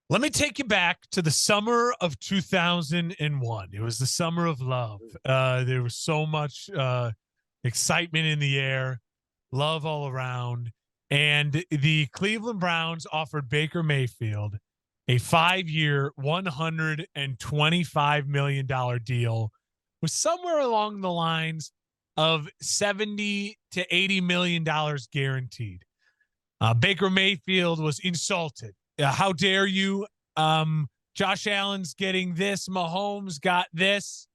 Let me take you back to the summer of 2001. It was the summer of love. There was so much excitement in the air, love all around. And the Cleveland Browns offered Baker Mayfield a 5-year, $125 million deal with somewhere along the lines of $70 to $80 million guaranteed. Baker Mayfield was insulted. How dare you? Josh Allen's getting this. Mahomes got this.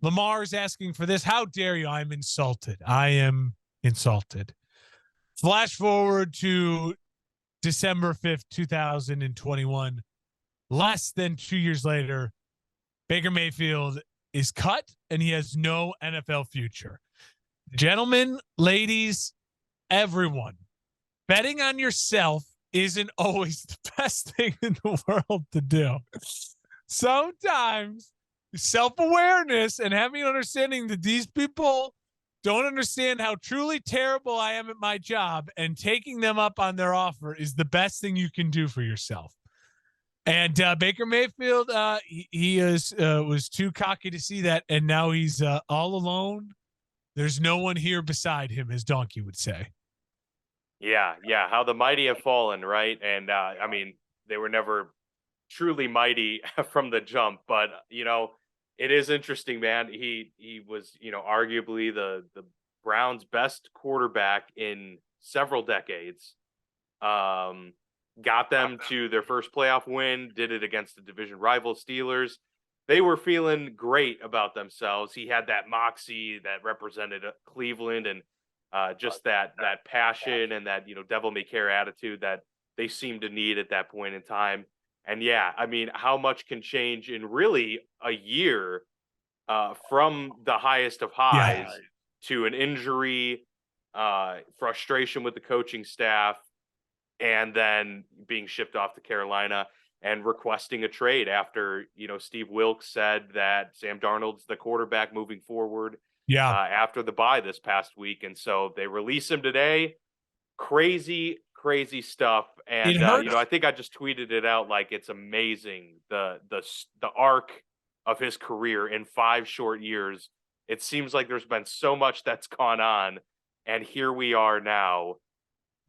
Lamar's asking for this. How dare you? I'm insulted. I am insulted. Flash forward to December 5th, 2021. Less than 2 years later, Baker Mayfield is cut and he has no NFL future. Gentlemen, ladies, everyone, betting on yourself isn't always the best thing in the world to do. Sometimes self-awareness and having an understanding that these people don't understand how truly terrible I am at my job and taking them up on their offer is the best thing you can do for yourself. And Baker Mayfield, he was too cocky to see that, and now he's all alone. There's no one here beside him, as Donkey would say. Yeah. How the mighty have fallen, right? And I mean, they were never truly mighty from the jump, but it is interesting, man. He was, arguably the Browns' best quarterback in several decades. Got them to their first playoff win, did it against the division rival Steelers. They were feeling great about themselves. He had that moxie that represented Cleveland and just that passion and that, devil may care attitude that they seemed to need at that point in time. And yeah, I mean, how much can change in really a year from the highest of highs to an injury, frustration with the coaching staff, and then being shipped off to Carolina and requesting a trade after, Steve Wilkes said that Sam Darnold's the quarterback moving forward. After the bye this past week. And so they release him today. Crazy stuff. And, I think I just tweeted it out like it's amazing. The arc of his career in 5 short years. It seems like there's been so much that's gone on. And here we are now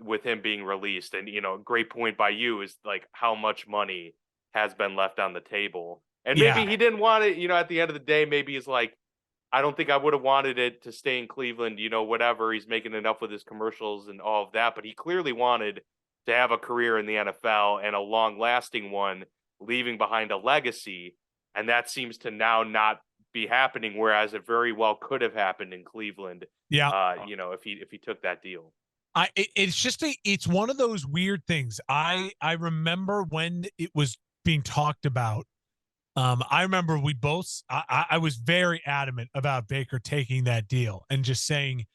with him being released. And, great point by you is like how much money has been left on the table. And maybe he didn't want it, at the end of the day, maybe he's like, I don't think I would have wanted it to stay in Cleveland, whatever. He's making enough with his commercials and all of that, but he clearly wanted to have a career in the NFL and a long-lasting one, leaving behind a legacy. And that seems to now not be happening, whereas it very well could have happened in Cleveland. If he took that deal. It's one of those weird things. I remember when it was being talked about. I remember I was very adamant about Baker taking that deal and just saying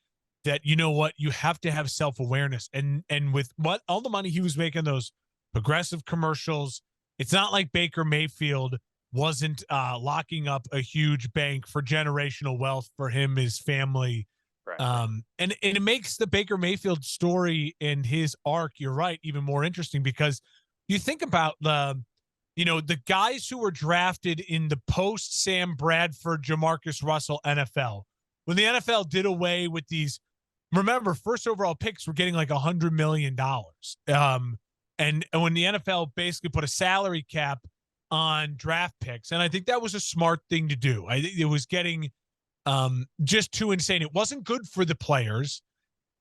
that, you have to have self-awareness. And with all the money he was making, those progressive commercials, it's not like Baker Mayfield wasn't locking up a huge bank for generational wealth for him, his family. Right. And it makes the Baker Mayfield story and his arc, you're right, even more interesting because you think about the guys who were drafted in the post Sam Bradford, Jamarcus Russell NFL, when the NFL did away with these, remember, first overall picks were getting like $100 million. And when the NFL basically put a salary cap on draft picks, and I think that was a smart thing to do. I think it was getting just too insane. It wasn't good for the players.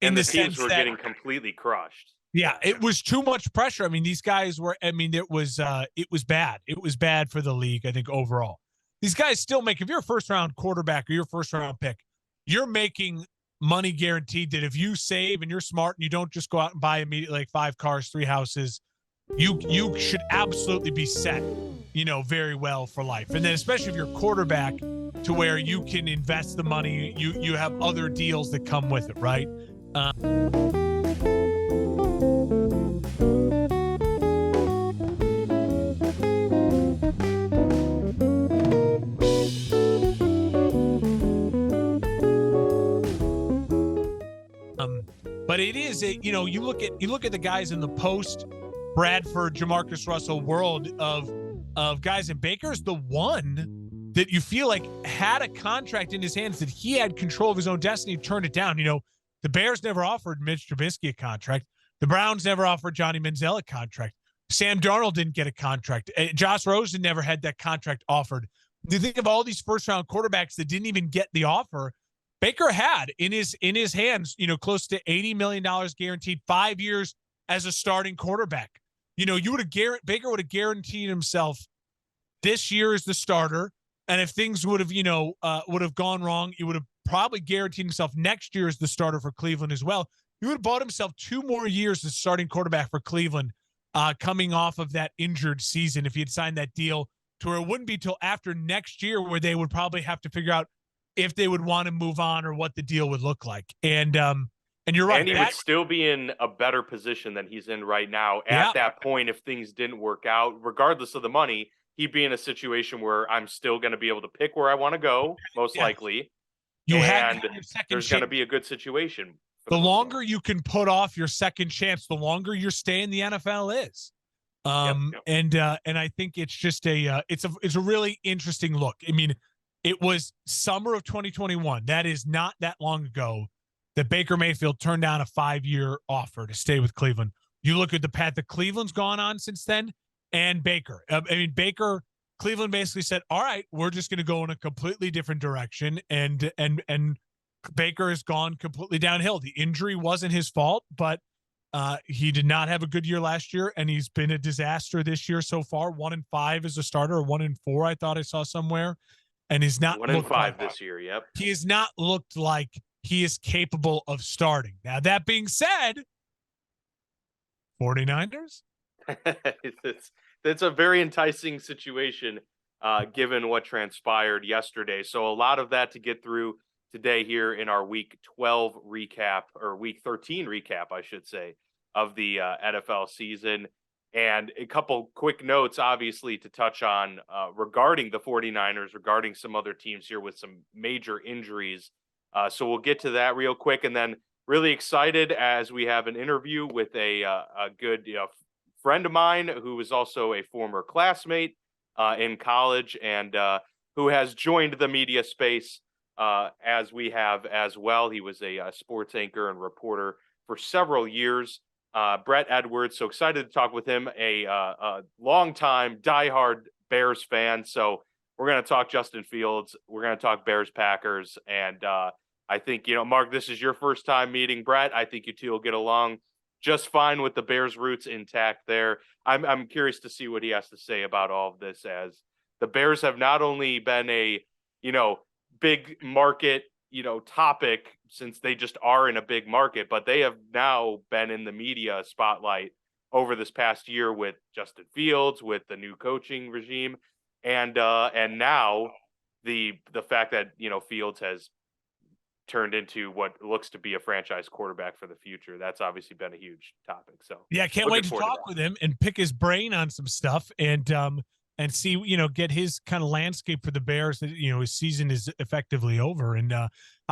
And the teams were getting completely crushed. Yeah, it was too much pressure. I mean, these guys were, it was bad. It was bad for the league, I think, overall. These guys still make, if you're a first-round quarterback or you're a first-round pick, you're making money guaranteed that if you save and you're smart and you don't just go out and buy immediately like 5 cars, 3 houses, you should absolutely be set, very well for life. And then especially if you're a quarterback to where you can invest the money, you have other deals that come with it, right? But it is you look at the guys in the post Bradford, Jamarcus Russell world of guys, and Baker's the one that you feel like had a contract in his hands that he had control of his own destiny, turned it down. The Bears never offered Mitch Trubisky a contract. The Browns never offered Johnny Manziel a contract. Sam Darnold didn't get a contract. Josh Rosen never had that contract offered. You think of all these first-round quarterbacks that didn't even get the offer. Baker had in his hands, close to $80 million guaranteed, 5 years as a starting quarterback. Baker would have guaranteed himself this year as the starter, and if things would have gone wrong, he would have probably guaranteed himself next year as the starter for Cleveland as well. He would have bought himself 2 more years as starting quarterback for Cleveland, coming off of that injured season if he had signed that deal, to where it wouldn't be till after next year where they would probably have to figure out if they would want to move on or what the deal would look like. And you're right. And he would still be in a better position than he's in right now at that point if things didn't work out. Regardless of the money, he'd be in a situation where I'm still going to be able to pick where I want to go, most likely. There's going to be a good situation. The longer you can put off your second chance, the longer your stay in the NFL is. And I think it's just it's a really interesting look. I mean, it was summer of 2021. That is not that long ago that Baker Mayfield turned down a 5-year offer to stay with Cleveland. You look at the path that Cleveland's gone on since then, and Baker. Cleveland basically said, all right, we're just going to go in a completely different direction. And Baker has gone completely downhill. The injury wasn't his fault, but he did not have a good year last year, and he's been a disaster this year so far. 1-5 as a starter, or 1-4, I thought I saw somewhere. And he's not 1-5 this year. Yep. He has not looked like he is capable of starting. Now, that being said, 49ers? It's a very enticing situation given what transpired yesterday. So a lot of that to get through today here in our week 12 recap, or week 13 recap, I should say, of the NFL season. And a couple quick notes, obviously, to touch on regarding the 49ers, regarding some other teams here with some major injuries. So we'll get to that real quick. And then really excited as we have an interview with a good friend of mine who is also a former classmate in college, and who has joined the media space as we have as well. He was a sports anchor and reporter for several years. Brett Edwards. So excited to talk with him, a longtime diehard Bears fan. So we're going to talk Justin Fields. We're going to talk Bears Packers. And I think, Mark, this is your first time meeting Brett. I think you two will get along just fine with the Bears roots intact there. I'm curious to see what he has to say about all of this, as the Bears have not only been a, big market, topic, since they just are in a big market, but they have now been in the media spotlight over this past year with Justin Fields, with the new coaching regime, and now the fact that Fields has turned into what looks to be a franchise quarterback for the future. That's obviously been a huge topic. So yeah, can't wait to talk with him and pick his brain on some stuff, and see, get his kind of landscape for the Bears. That his season is effectively over, and I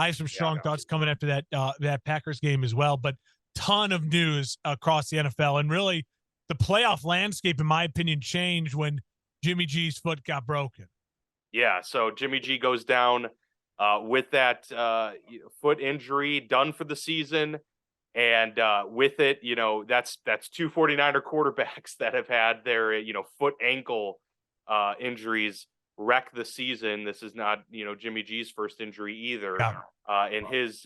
have some strong thoughts coming after that Packers game as well. But ton of news across the NFL, and really the playoff landscape, in my opinion, changed when Jimmy G's foot got broken. Yeah, so Jimmy G goes down with that foot injury, done for the season. And with it, that's 2 49er quarterbacks that have had their, foot ankle injuries wreck the season. This is not, Jimmy G's first injury either in his,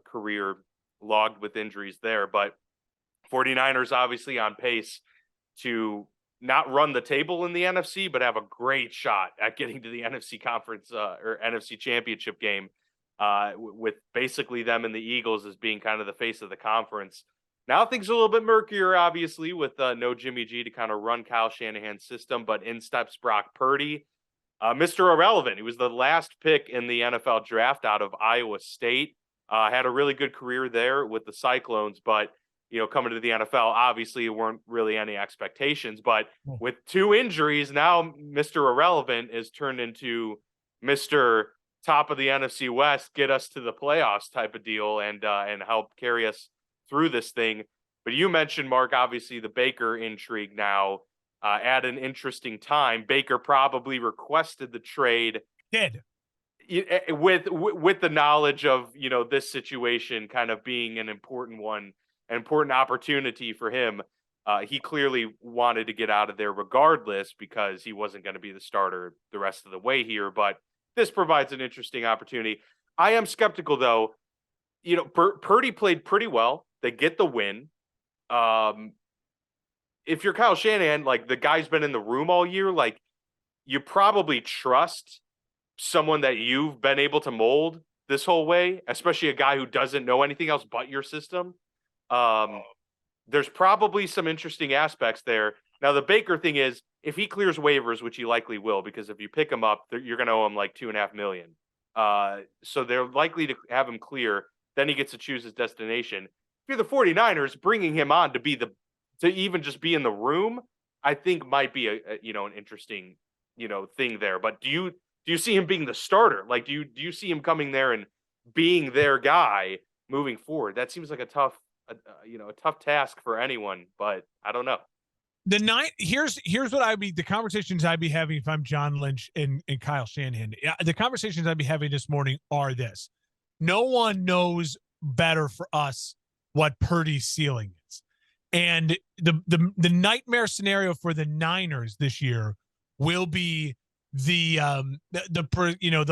career, logged with injuries there. But 49ers obviously on pace to not run the table in the NFC, but have a great shot at getting to the NFC conference or NFC championship game with basically them and the Eagles as being kind of the face of the conference. Now things are a little bit murkier, obviously, with no Jimmy G to kind of run Kyle Shanahan's system, but in steps Brock Purdy, Mr. Irrelevant. He was the last pick in the NFL draft out of Iowa State. Had a really good career there with the Cyclones, but coming to the NFL, obviously weren't really any expectations. But with 2 injuries, now Mr. Irrelevant is turned into Mr. Top of the NFC West, get us to the playoffs type of deal, and help carry us through this thing. But you mentioned, Mark, obviously the Baker intrigue now at an interesting time. Baker probably requested the trade Did. with the knowledge of, this situation kind of being an important one, an important opportunity for him. He clearly wanted to get out of there regardless because he wasn't going to be the starter the rest of the way here. But this provides an interesting opportunity. I am skeptical though. Purdy played pretty well. They get the win. Um, if you're Kyle Shanahan, like the guy's been in the room all year, like you probably trust someone that you've been able to mold this whole way, especially a guy who doesn't know anything else but your system. Um, there's probably some interesting aspects there. Now, the Baker thing is, if he clears waivers, which he likely will, because if you pick him up, you're going to owe him like $2.5 million. So they're likely to have him clear. Then he gets to choose his destination. If you're the 49ers, bringing him on to even just be in the room, I think might be an interesting thing there. But do you see him being the starter? Like, do you see him coming there and being their guy moving forward? That seems like a tough task for anyone, but I don't know. Here's what the conversations I'd be having if I'm John Lynch and Kyle Shanahan. The conversations I'd be having this morning are this. No one knows better for us what Purdy's ceiling is. And the nightmare scenario for the Niners this year will be the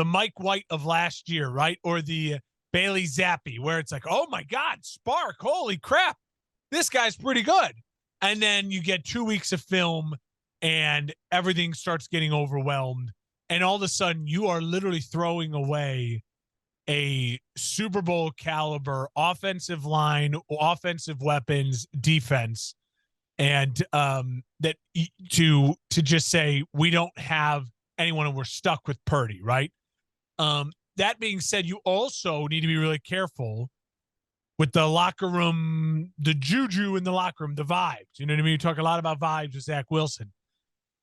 Mike White of last year, right? Or the Bailey Zappi, where it's like, oh my God, Spark, holy crap, this guy's pretty good. And then you get 2 weeks of film and everything starts getting overwhelmed. And all of a sudden you are literally throwing away a Super Bowl caliber offensive line, offensive weapons, defense. And that to just say we don't have anyone and we're stuck with Purdy, right? That being said, you also need to be really careful with the locker room, the juju in the locker room, the vibes. You know what I mean? You talk a lot about vibes with Zach Wilson.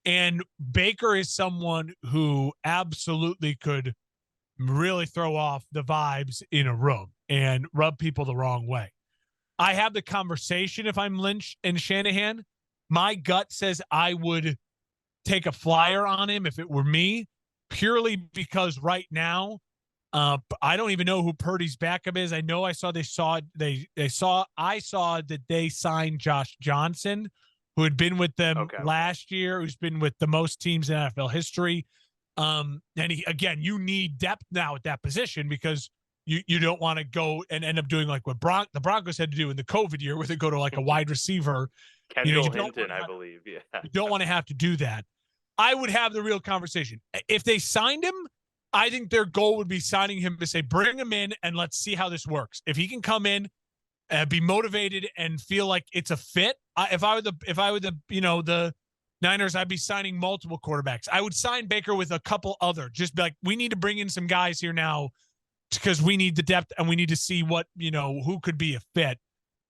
And Baker is someone who absolutely could really throw off the vibes in a room and rub people the wrong way. I have the conversation if I'm Lynch and Shanahan. My gut says I would take a flyer on him if it were me, purely because right now, I don't even know who Purdy's backup is. I know I saw that they signed Josh Johnson, who had been with them last year, who's been with the most teams in NFL history. And you need depth now at that position because you don't want to go and end up doing like what the Broncos had to do in the COVID year, where they go to like a wide receiver. Kendall Hinton, I believe. Yeah, you don't want to have to do that. I would have the real conversation. If they signed him, I think their goal would be signing him to say, bring him in and let's see how this works. If he can come in, be motivated and feel like it's a fit. If I were the Niners, I'd be signing multiple quarterbacks. I would sign Baker with a couple other, just be like, we need to bring in some guys here now because we need the depth and we need to see who could be a fit.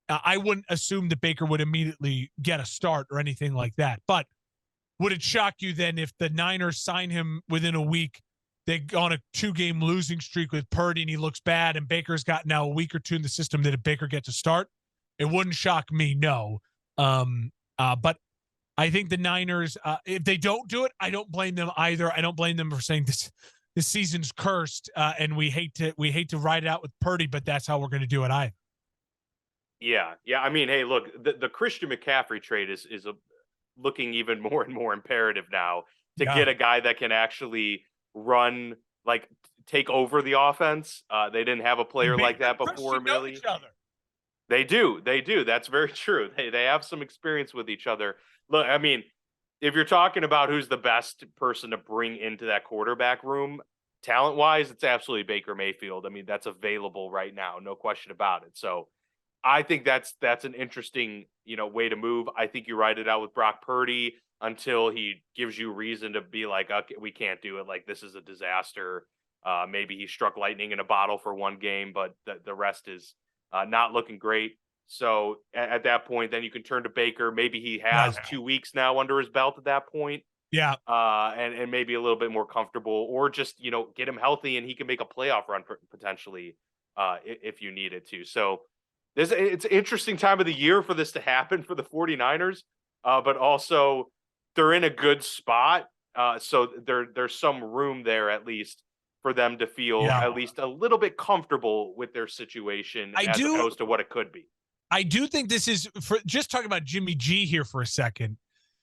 I wouldn't assume that Baker would immediately get a start or anything like that. But would it shock you then if the Niners sign him within a week, they go on a 2-game losing streak with Purdy and he looks bad and Baker's got now a week or two in the system that if Baker gets a start? It wouldn't shock me, no. But I think the Niners, if they don't do it, I don't blame them either. I don't blame them for saying this season's cursed and we hate to ride it out with Purdy, but that's how we're going to do it either. Yeah. I mean, hey, look, the Christian McCaffrey trade is looking even more and more imperative now to get a guy that can actually run, like take over the offense. They didn't have a player like that before, really. They do. That's very true. They have some experience with each other. Look, I mean, if you're talking about who's the best person to bring into that quarterback room, talent-wise, it's absolutely Baker Mayfield. I mean, that's available right now, no question about it. So I think that's an interesting, way to move. I think you ride it out with Brock Purdy until he gives you reason to be like, okay, we can't do it. Like, this is a disaster. Maybe he struck lightning in a bottle for one game, but the rest is not looking great. So at that point, then you can turn to Baker. Maybe he has 2 weeks now under his belt at that point. Yeah. And maybe a little bit more comfortable, or just, get him healthy and he can make a playoff run potentially if you need it to. So It's an interesting time of the year for this to happen for the 49ers, but also they're in a good spot. So there's some room there at least for them to feel Yeah. at least a little bit comfortable with their situation I as do opposed to what it could be. I do think this is for just talking about Jimmy G here for a second.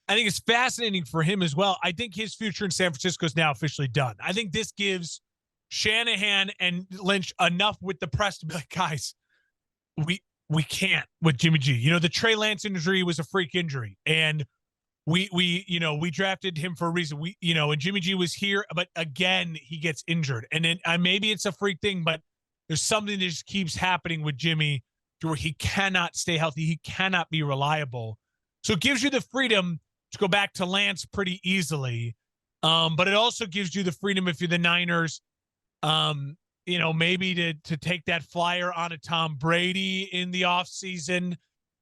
I think it's fascinating for him as well. I think his future in San Francisco is now officially done. I think this gives Shanahan and Lynch enough with the press to be like, guys, we we can't with Jimmy G. You know, the Trey Lance injury was a freak injury, and we drafted him for a reason. And Jimmy G was here, but again he gets injured, and then maybe it's a freak thing, but there's something that just keeps happening with Jimmy to where he cannot stay healthy, he cannot be reliable. So it gives you the freedom to go back to Lance pretty easily, but it also gives you the freedom if you're the Niners, maybe to take that flyer on a Tom Brady in the offseason,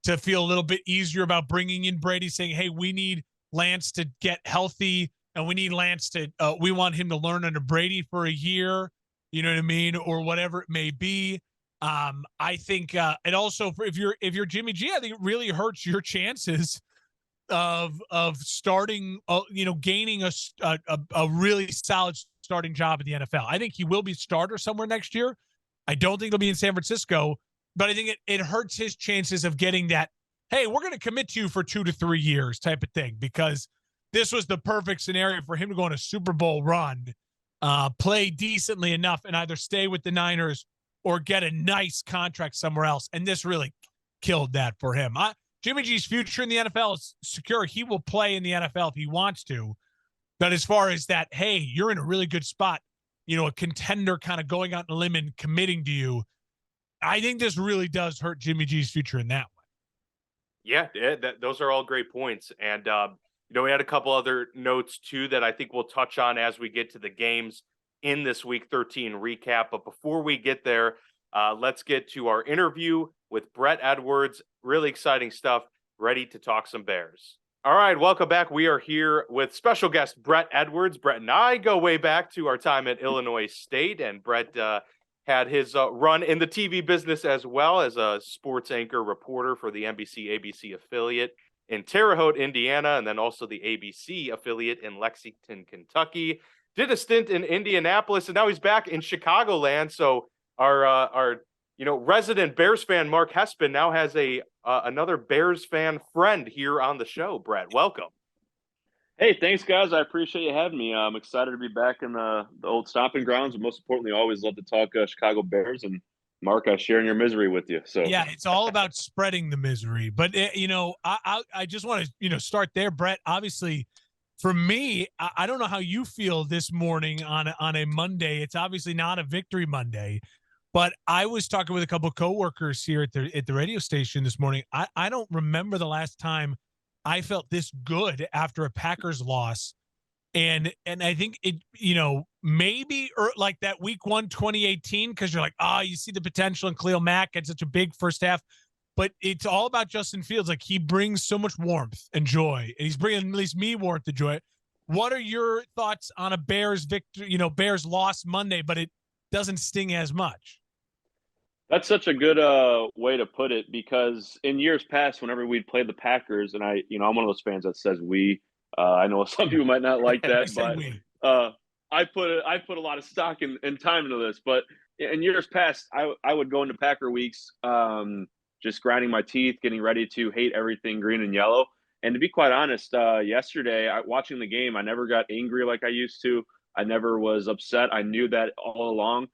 to feel a little bit easier about bringing in Brady, saying, hey, we need Lance to get healthy and we need Lance we want him to learn under Brady for a year, you know what I mean? Or whatever it may be. I think, and also if you're Jimmy G, I think it really hurts your chances of starting, gaining a really solid starting job in the NFL. I think he will be starter somewhere next year. I don't think it'll be in San Francisco, but I think it hurts his chances of getting that, hey, we're going to commit to you for 2 to 3 years type of thing, because this was the perfect scenario for him to go on a Super Bowl run, play decently enough, and either stay with the Niners or get a nice contract somewhere else. And this really killed that for him. Jimmy G's future in the NFL is secure. He will play in the NFL if he wants to. But as far as that, hey, you're in a really good spot, a contender kind of going out on a limb and committing to you, I think this really does hurt Jimmy G's future in that way. Yeah, those are all great points. And, we had a couple other notes too that I think we'll touch on as we get to the games in this week 13 recap. But before we get there, let's get to our interview with Brett Edwards. Really exciting stuff. Ready to talk some Bears. All right, welcome back. We are here with special guest Brett Edwards. Brett and I go way back to our time at Illinois State, and Brett had his run in the TV business as well as a sports anchor reporter for the NBC-ABC affiliate in Terre Haute, Indiana, and then also the ABC affiliate in Lexington, Kentucky. Did a stint in Indianapolis, and now he's back in Chicagoland. So our resident Bears fan Mark Hespin now has another Bears fan friend here on the show. Brett, welcome. Hey, thanks, guys. I appreciate you having me. I'm excited to be back in the old stomping grounds, but most importantly, I always love to talk Chicago Bears. And Mark, I share in your misery with you. So yeah, it's all about spreading the misery. But I just want to start there, Brett. Obviously, for me, I don't know how you feel this morning on a Monday. It's obviously not a victory Monday. But I was talking with a couple of coworkers here at the radio station this morning. I don't remember the last time I felt this good after a Packers loss. And I think it, maybe like that week 1, 2018, because you're like, you see the potential in Khalil Mack had such a big first half. But it's all about Justin Fields. Like, he brings so much warmth and joy, and he's bringing at least me warmth and joy. What are your thoughts on a Bears victory, Bears loss Monday, but it doesn't sting as much? that's such a good way to put it, because in years past, whenever we'd play the Packers, and I'm one of those fans that says we. I know some people might not like that, but I put a lot of stock and time into this. But in years past, I would go into Packer weeks, just grinding my teeth, getting ready to hate everything green and yellow. And to be quite honest, yesterday, watching the game, I never got angry like I used to. I never was upset. I knew that all along.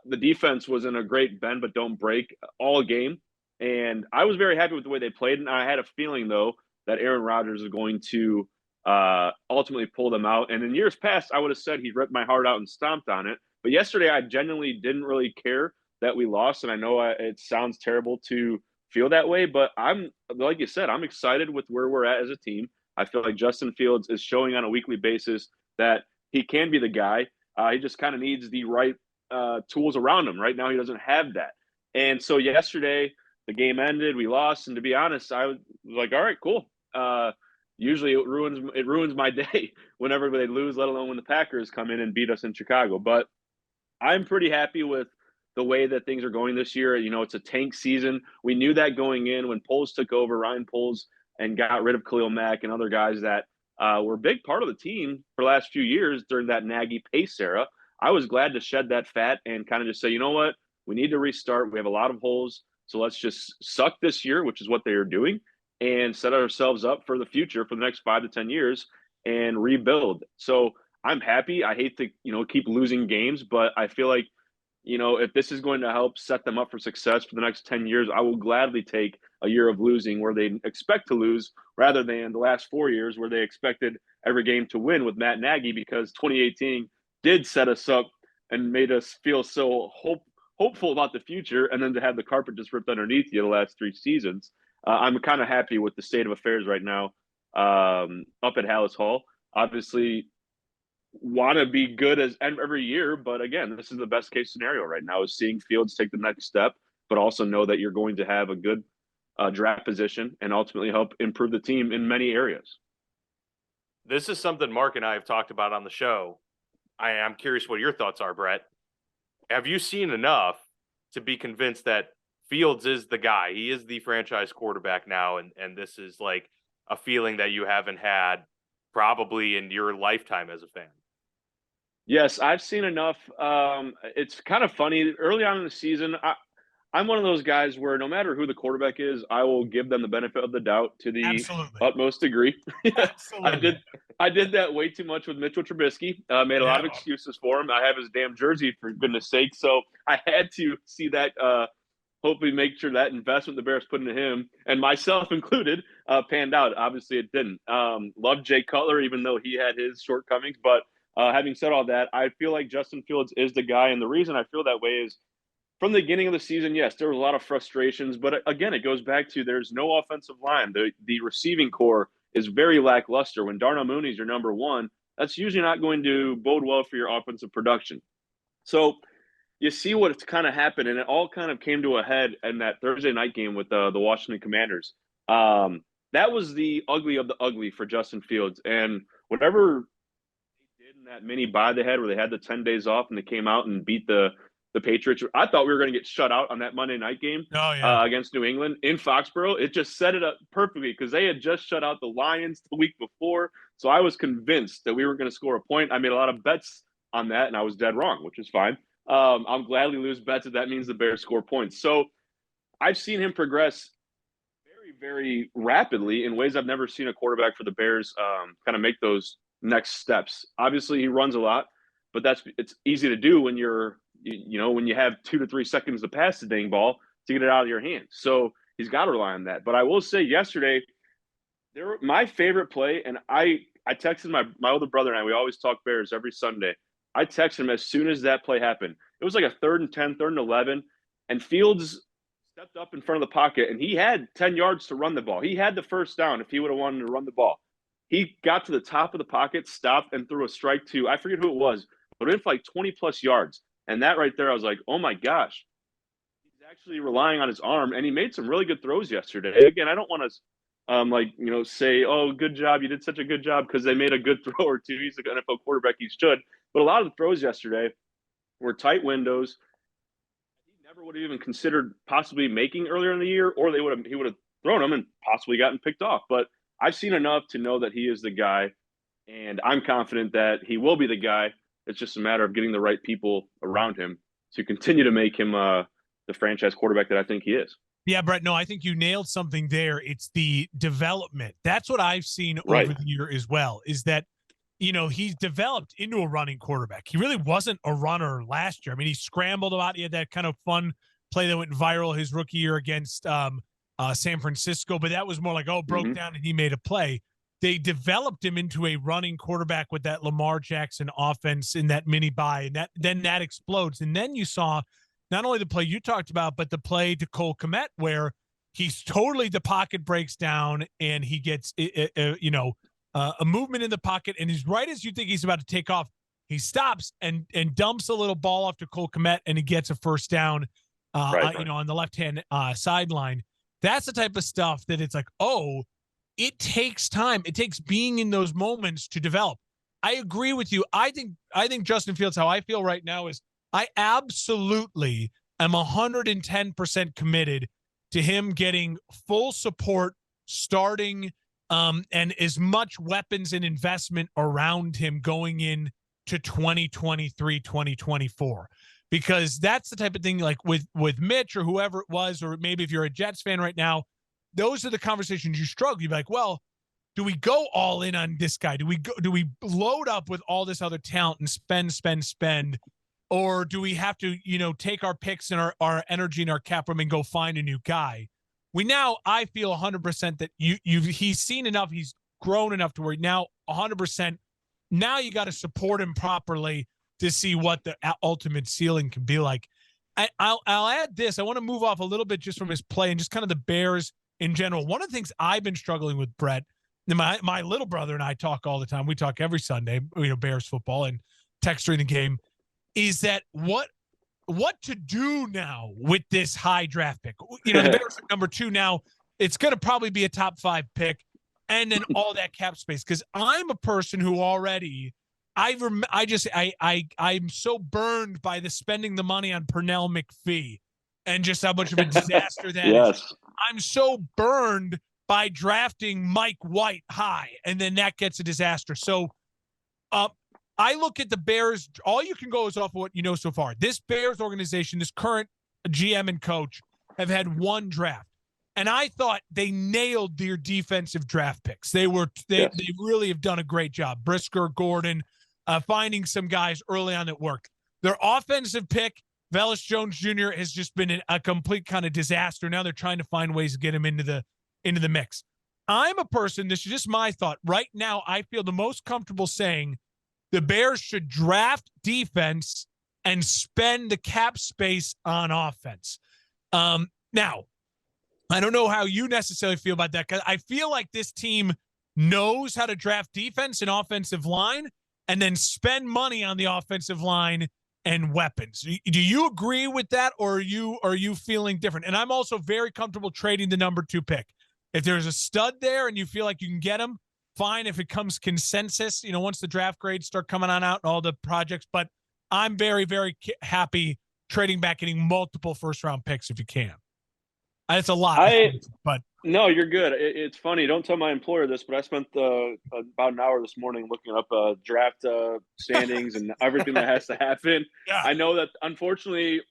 The defense was in a great bend but don't break all game, and I was very happy with the way they played. And I had a feeling, though, that Aaron Rodgers is going to ultimately pull them out. And in years past, I would have said he ripped my heart out and stomped on it. But yesterday, I genuinely didn't really care that we lost. And I know it sounds terrible to feel that way, but I'm, like you said, I'm excited with where we're at as a team. I feel like Justin Fields is showing on a weekly basis that he can be the guy. He just kind of needs the right tools around him. Right now, he doesn't have that. And so yesterday, the game ended, we lost, and to be honest, I was like, all right, cool. Usually it ruins my day whenever they lose, let alone when the Packers come in and beat us in Chicago. But I'm pretty happy with the way that things are going this year. You know, it's a tank season. We knew that going in when Poles took over, Ryan Poles, and got rid of Khalil Mack and other guys that were a big part of the team for the last few years during that Nagy pace era. I was glad to shed that fat and kind of just say, you know what, we need to restart. We have a lot of holes, so let's just suck this year, which is what they are doing, and set ourselves up for the future for the next 5 to 10 years and rebuild. So I'm happy. I hate to, keep losing games, but I feel like, if this is going to help set them up for success for the next 10 years, I will gladly take a year of losing where they expect to lose rather than the last 4 years where they expected every game to win with Matt Nagy, because 2018 did set us up and made us feel so hopeful about the future. And then to have the carpet just ripped underneath you the last 3 seasons. I'm kind of happy with the state of affairs right now up at Hallis Hall. Obviously, want to be good as every year, but again, this is the best case scenario right now, is seeing Fields take the next step, but also know that you're going to have a good draft position and ultimately help improve the team in many areas. This is something Mark and I have talked about on the show. I'm curious what your thoughts are, Brett. Have you seen enough to be convinced that Fields is the guy? He is the franchise quarterback now, and this is like a feeling that you haven't had probably in your lifetime as a fan. Yes, I've seen enough. It's kind of funny. Early on in the season, I'm one of those guys where no matter who the quarterback is, I will give them the benefit of the doubt to the utmost degree. Absolutely. I did that way too much with Mitchell Trubisky. Made a lot of excuses for him. I have his damn jersey, for goodness sake. So I had to see that, hopefully make sure that investment the Bears put into him, and myself included, panned out. Obviously it didn't. Love Jay Cutler, even though he had his shortcomings. But having said all that, I feel like Justin Fields is the guy. And the reason I feel that way is, from the beginning of the season, yes, there was a lot of frustrations, but again, it goes back to there's no offensive line. The receiving core is very lackluster. When Darnell Mooney's your number one, that's usually not going to bode well for your offensive production. So you see what's kind of happened, and it all kind of came to a head in that Thursday night game with the Washington Commanders. That was the ugly of the ugly for Justin Fields, and whatever they did in that mini bye they had, where they had the 10 days off and they came out and beat the Patriots. I thought we were going to get shut out on that Monday night game against New England in Foxborough. It just set it up perfectly because they had just shut out the Lions the week before. So I was convinced that we were going to score a point. I made a lot of bets on that, and I was dead wrong, which is fine. I'll gladly lose bets if that means the Bears score points. So I've seen him progress very, very rapidly in ways I've never seen a quarterback for the Bears kind of make those next steps. Obviously, he runs a lot, but it's easy to do when you're when you have 2 to 3 seconds to pass the dang ball to get it out of your hands. So he's got to rely on that. But I will say yesterday, my favorite play, and I texted my older brother and I, we always talk Bears every Sunday. I texted him as soon as that play happened. It was like a 3rd and 10, 3rd and 11, and Fields stepped up in front of the pocket, and he had 10 yards to run the ball. He had the first down if he would have wanted to run the ball. He got to the top of the pocket, stopped, and threw a strike to, I forget who it was, but it went for like 20-plus yards. And that right there, I was like, oh, my gosh. He's actually relying on his arm, and he made some really good throws yesterday. Again, I don't want to, say, oh, good job. You did such a good job because they made a good throw or two. He's an NFL quarterback. He should. But a lot of the throws yesterday were tight windows. He never would have even considered possibly making earlier in the year, or he would have thrown them and possibly gotten picked off. But I've seen enough to know that he is the guy, and I'm confident that he will be the guy. It's just a matter of getting the right people around him to continue to make him the franchise quarterback that I think he is. Yeah, Brett, no, I think you nailed something there. It's the development. That's what I've seen over the year as well, is that, he's developed into a running quarterback. He really wasn't a runner last year. I mean, he scrambled a lot. He had that kind of fun play that went viral his rookie year against San Francisco, but that was more like, broke down and he made a play. They developed him into a running quarterback with that Lamar Jackson offense in that mini bye, and then that explodes. And then you saw not only the play you talked about, but the play to Cole Kmet, where he's totally, the pocket breaks down and he gets, a movement in the pocket. And he's right as you think he's about to take off, he stops and dumps a little ball off to Cole Kmet, and he gets a first down, on the left-hand sideline. That's the type of stuff that it's like, it takes time. It takes being in those moments to develop. I agree with you. I think Justin Fields, how I feel right now is I absolutely am 110% committed to him getting full support starting and as much weapons and investment around him going in to 2023, 2024. Because that's the type of thing like with Mitch or whoever it was, or maybe if you're a Jets fan right now, those are the conversations you struggle. You're like, well, do we go all in on this guy? Do we load up with all this other talent and spend? Or do we have to, take our picks and our energy and our cap room and go find a new guy? I feel 100% that he's seen enough. He's grown enough to where now 100%. Now you got to support him properly to see what the ultimate ceiling can be like. I'll add this. I want to move off a little bit just from his play and just kind of the Bears in general. One of the things I've been struggling with, Brett, my little brother and I talk all the time. We talk every Sunday, Bears football and text during the game, is that what to do now with this high draft pick. The Bears are number 2 now. It's going to probably be a top 5 pick and then all that cap space. Because I'm a person who already I'm so burned by the spending the money on Pernell McPhee and just how much of a disaster that is. I'm so burned by drafting Mike White high, and then that gets a disaster. So I look at the Bears. All you can go is off of what you know so far. This Bears organization, this current GM and coach, have had 1 draft. And I thought they nailed their defensive draft picks. They really have done a great job. Brisker, Gordon, finding some guys early on that worked. Their offensive pick, Velus Jones Jr., has just been a complete kind of disaster. Now they're trying to find ways to get him into the mix. I'm a person, this is just my thought. Right now, I feel the most comfortable saying the Bears should draft defense and spend the cap space on offense. Now, I don't know how you necessarily feel about that, because I feel like this team knows how to draft defense and offensive line and then spend money on the offensive line and weapons. Do you agree with that, or are you feeling different? And I'm also very comfortable trading the number 2 pick. If there's a stud there and you feel like you can get him, fine. If it comes consensus, once the draft grades start coming on out and all the projects, but I'm very, very happy trading back, getting multiple first-round picks if you can. It's a lot, but no, you're good. It's funny. Don't tell my employer this, but I spent about an hour this morning looking up draft standings and everything that has to happen. Yeah. I know that, unfortunately,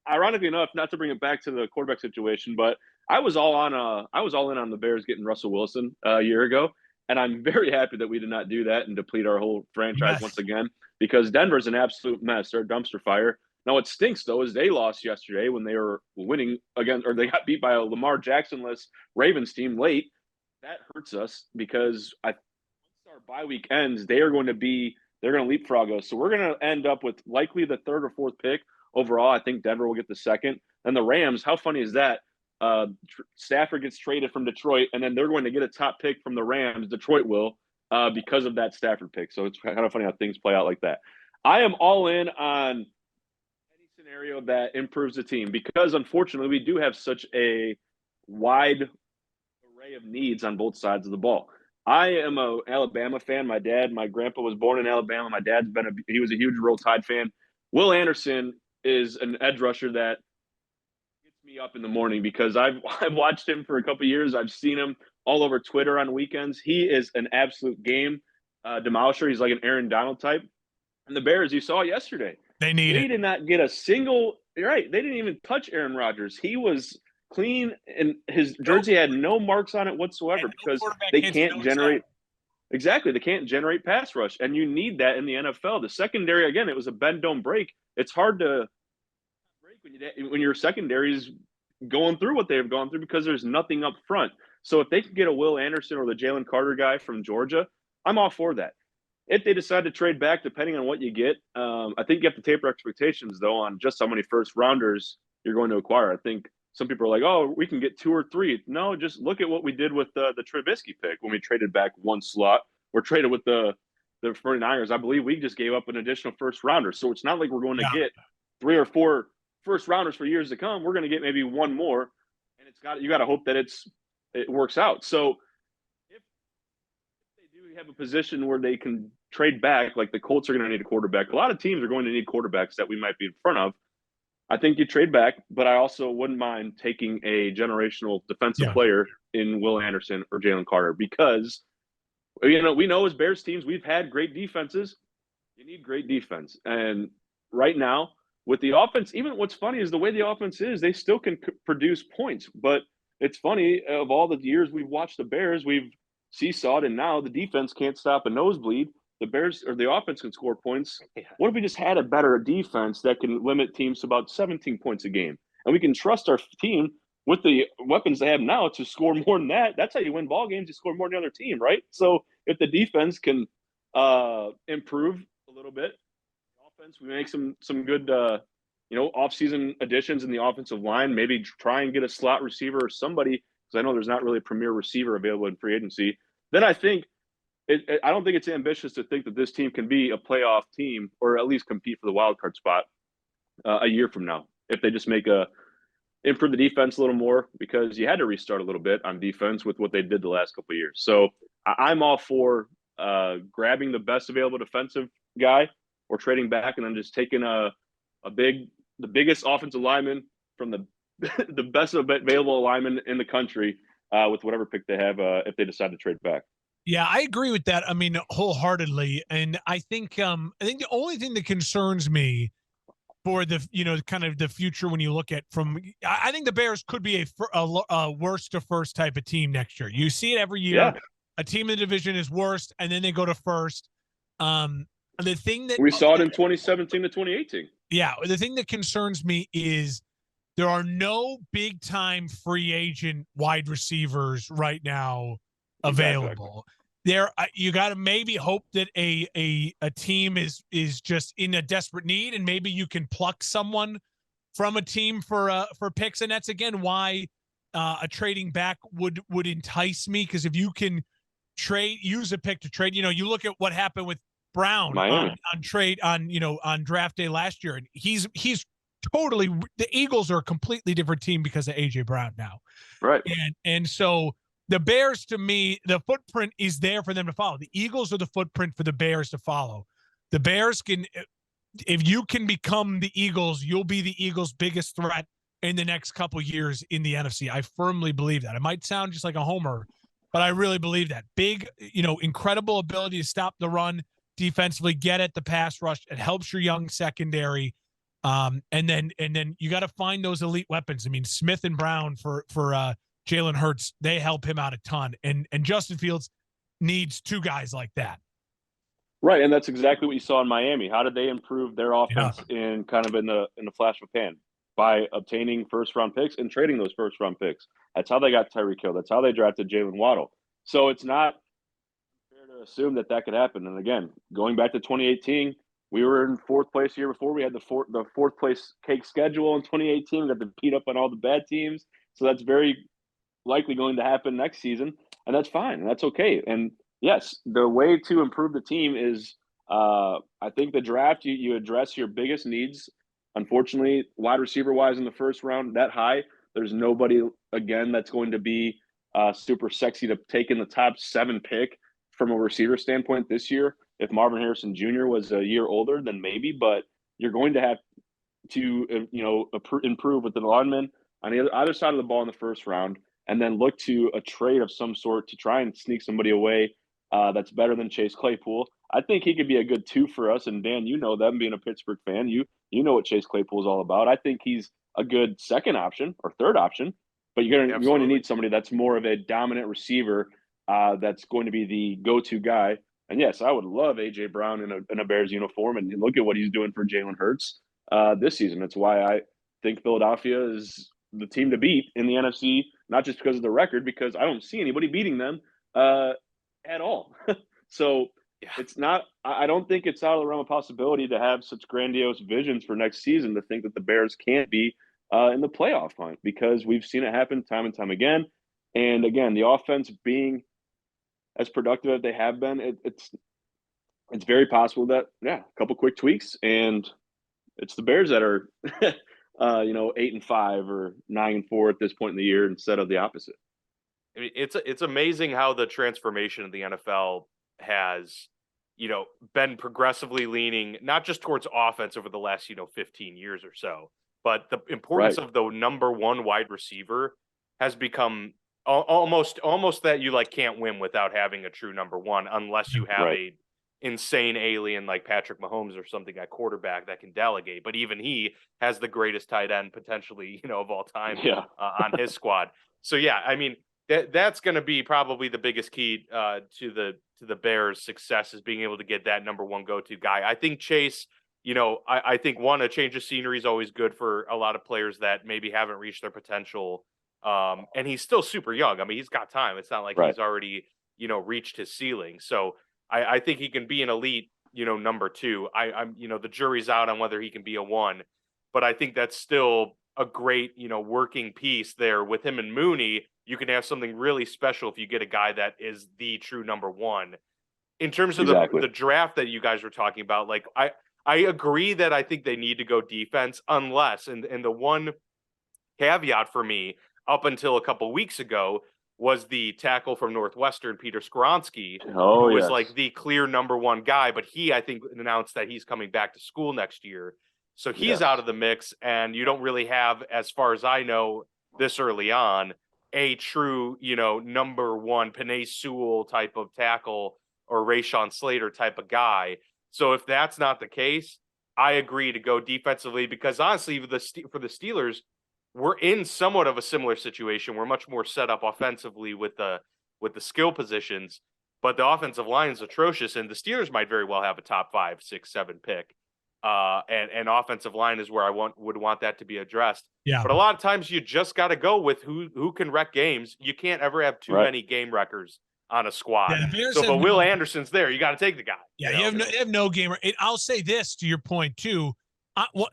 ironically enough, not to bring it back to the quarterback situation, but I was all in on the Bears getting Russell Wilson a year ago, and I'm very happy that we did not do that and deplete our whole franchise once again, because Denver's an absolute mess. They're a dumpster fire. Now, what stinks, though, is they lost yesterday when they were winning again, or they got beat by a Lamar Jackson-less Ravens team late. That hurts us because once our bye week ends, they're going to leapfrog us. So we're going to end up with likely the 3rd or 4th pick overall. I think Denver will get the 2nd. And the Rams, how funny is that? Stafford gets traded from Detroit, and then they're going to get a top pick from the Rams. Detroit will, because of that Stafford pick. So it's kind of funny how things play out like that. I am all in on scenario that improves the team, because unfortunately we do have such a wide array of needs on both sides of the ball. I am a Alabama fan. My grandpa was born in Alabama. My dad's he was a huge Roll Tide fan. Will Anderson is an edge rusher that gets me up in the morning, because I've watched him for a couple of years. I've seen him all over Twitter on weekends. He is an absolute game demolisher. He's like an Aaron Donald type. And the Bears, you saw yesterday, They did not get a single – right. They didn't even touch Aaron Rodgers. He was clean, and his jersey had no marks on it whatsoever, because they can't generate – exactly. They can't generate pass rush, and you need that in the NFL. The secondary, again, it was a bend, don't break. It's hard to break when your secondary is going through what they've gone through, because there's nothing up front. So if they can get a Will Anderson or the Jalen Carter guy from Georgia, I'm all for that. If they decide to trade back, depending on what you get, I think you have to taper expectations, though, on just how many first-rounders you're going to acquire. I think some people are like, oh, we can get 2 or 3. No, just look at what we did with the Trubisky pick when we traded back 1 slot. Or traded with the 49ers. I believe we just gave up an additional first-rounder. So it's not like we're going to get 3 or 4 first-rounders for years to come. We're going to get maybe 1 more, and you got to hope that it works out. So if they do have a position where they can trade back, like the Colts are going to need a quarterback. A lot of teams are going to need quarterbacks that we might be in front of. I think you trade back, but I also wouldn't mind taking a generational defensive Yeah. player in Will Anderson or Jalen Carter because we know as Bears teams we've had great defenses. You need great defense, and right now with the offense, even what's funny is the way the offense is, they still can produce points. But it's funny of all the years we've watched the Bears, we've seesawed, and now the defense can't stop a nosebleed. The Bears or the offense can score points. What if we just had a better defense that can limit teams to about 17 points a game, and we can trust our team with the weapons they have now to score more than that? That's how you win ball games. You score more than the other team, right? So if the defense can improve a little bit, the offense, we make some good off-season additions in the offensive line. Maybe try and get a slot receiver or somebody, because I know there's not really a premier receiver available in free agency. Then I think I don't think it's ambitious to think that this team can be a playoff team or at least compete for the wild card spot a year from now if they just improve the defense a little more, because you had to restart a little bit on defense with what they did the last couple of years. So I'm all for grabbing the best available defensive guy or trading back and then just taking the biggest offensive lineman from the best available lineman in the country with whatever pick they have if they decide to trade back. Yeah, I agree with that. I mean, wholeheartedly. And I think the only thing that concerns me for the kind of the future when you look at I think the Bears could be a worst to first type of team next year. You see it every year. Yeah. A team in the division is worst, and then they go to first. The thing that we saw it in 2017 to 2018. Yeah, the thing that concerns me is there are no big time free agent wide receivers right now available. There, you got to maybe hope that a team is just in a desperate need, and maybe you can pluck someone from a team for picks, and that's again why a trading back would entice me, because if you can use a pick to trade, you look at what happened with Brown on draft day last year, and he's totally, the Eagles are a completely different team because of AJ Brown now, right? And so the Bears, to me, the footprint is there for them to follow. The Eagles are the footprint for the Bears to follow. The Bears can, if you can become the Eagles, you'll be the Eagles' biggest threat in the next couple years in the NFC. I firmly believe that. It might sound just like a homer, but I really believe that. Big, incredible ability to stop the run defensively, get at the pass rush. It helps your young secondary. And then you got to find those elite weapons. I mean, Smith and Brown for Jalen Hurts, they help him out a ton. And Justin Fields needs two guys like that. Right, and that's exactly what you saw in Miami. How did they improve their offense in the flash of a pan? By obtaining first-round picks and trading those first-round picks. That's how they got Tyreek Hill. That's how they drafted Jalen Waddle. So it's not fair to assume that could happen. And again, going back to 2018, we were in fourth place the year before. We had the fourth place cake schedule in 2018. We got to beat up on all the bad teams. So that's very likely going to happen next season, and that's fine. That's okay. And yes, the way to improve the team is, I think the draft, you address your biggest needs. Unfortunately, wide receiver wise in the first round, that high, there's nobody again that's going to be super sexy to take in the top 7 pick from a receiver standpoint this year. If Marvin Harrison Jr. was a year older, then maybe, but you're going to have to improve with the linemen on either side of the ball in the first round, and then look to a trade of some sort to try and sneak somebody away that's better than Chase Claypool. I think he could be a good 2 for us. And Dan, them being a Pittsburgh fan, you know what Chase Claypool is all about. I think he's a good second option or third option, but you're going to need somebody that's more of a dominant receiver that's going to be the go-to guy. And yes, I would love AJ Brown in a Bears uniform, and look at what he's doing for Jalen Hurts this season. That's why I think Philadelphia is the team to beat in the NFC, not just because of the record, because I don't see anybody beating them at all. So it's not, I don't think it's out of the realm of possibility to have such grandiose visions for next season to think that the Bears can't be in the playoff hunt, because we've seen it happen time and time again. And again, the offense being as productive as they have been, it's very possible that, a couple quick tweaks and it's the Bears that are 8-5 or 9-4 at this point in the year instead of the opposite. I mean, it's amazing how the transformation of the NFL has, been progressively leaning not just towards offense over the last, 15 years or so, but the importance of the number one wide receiver has become almost that you like can't win without having a true number one unless you have a insane alien like Patrick Mahomes or something at quarterback that can delegate. But even he has the greatest tight end potentially, of all time on his squad. So yeah, I mean that's going to be probably the biggest key to the Bears' success is being able to get that number one go-to guy. I think Chase, I think a change of scenery is always good for a lot of players that maybe haven't reached their potential. And he's still super young. I mean, he's got time. It's not like he's already, reached his ceiling. So I think he can be an elite, number two. I'm the jury's out on whether he can be a one, but I think that's still a great, working piece there with him and Mooney. You can have something really special if you get a guy that is the true number one. In terms of the draft that you guys were talking about, like I agree that I think they need to go defense unless, and the one caveat for me up until a couple weeks ago was the tackle from Northwestern, Peter Skoronski, who was like the clear number one guy, but he, I think, announced that he's coming back to school next year. So he's out of the mix, and you don't really have, as far as I know, this early on, a true, number one Penei Sewell type of tackle or Rashawn Slater type of guy. So if that's not the case, I agree to go defensively because honestly, for the Steelers, we're in somewhat of a similar situation. We're much more set up offensively with the skill positions, but the offensive line is atrocious, and the Steelers might very well have a top 5, 6, 7 pick. And offensive line is where I would want that to be addressed. Yeah. But a lot of times you just got to go with who can wreck games. You can't ever have too many game wreckers on a squad. Yeah, so if Will Anderson's there, you got to take the guy. Yeah, you have no gamer. I'll say this to your point too.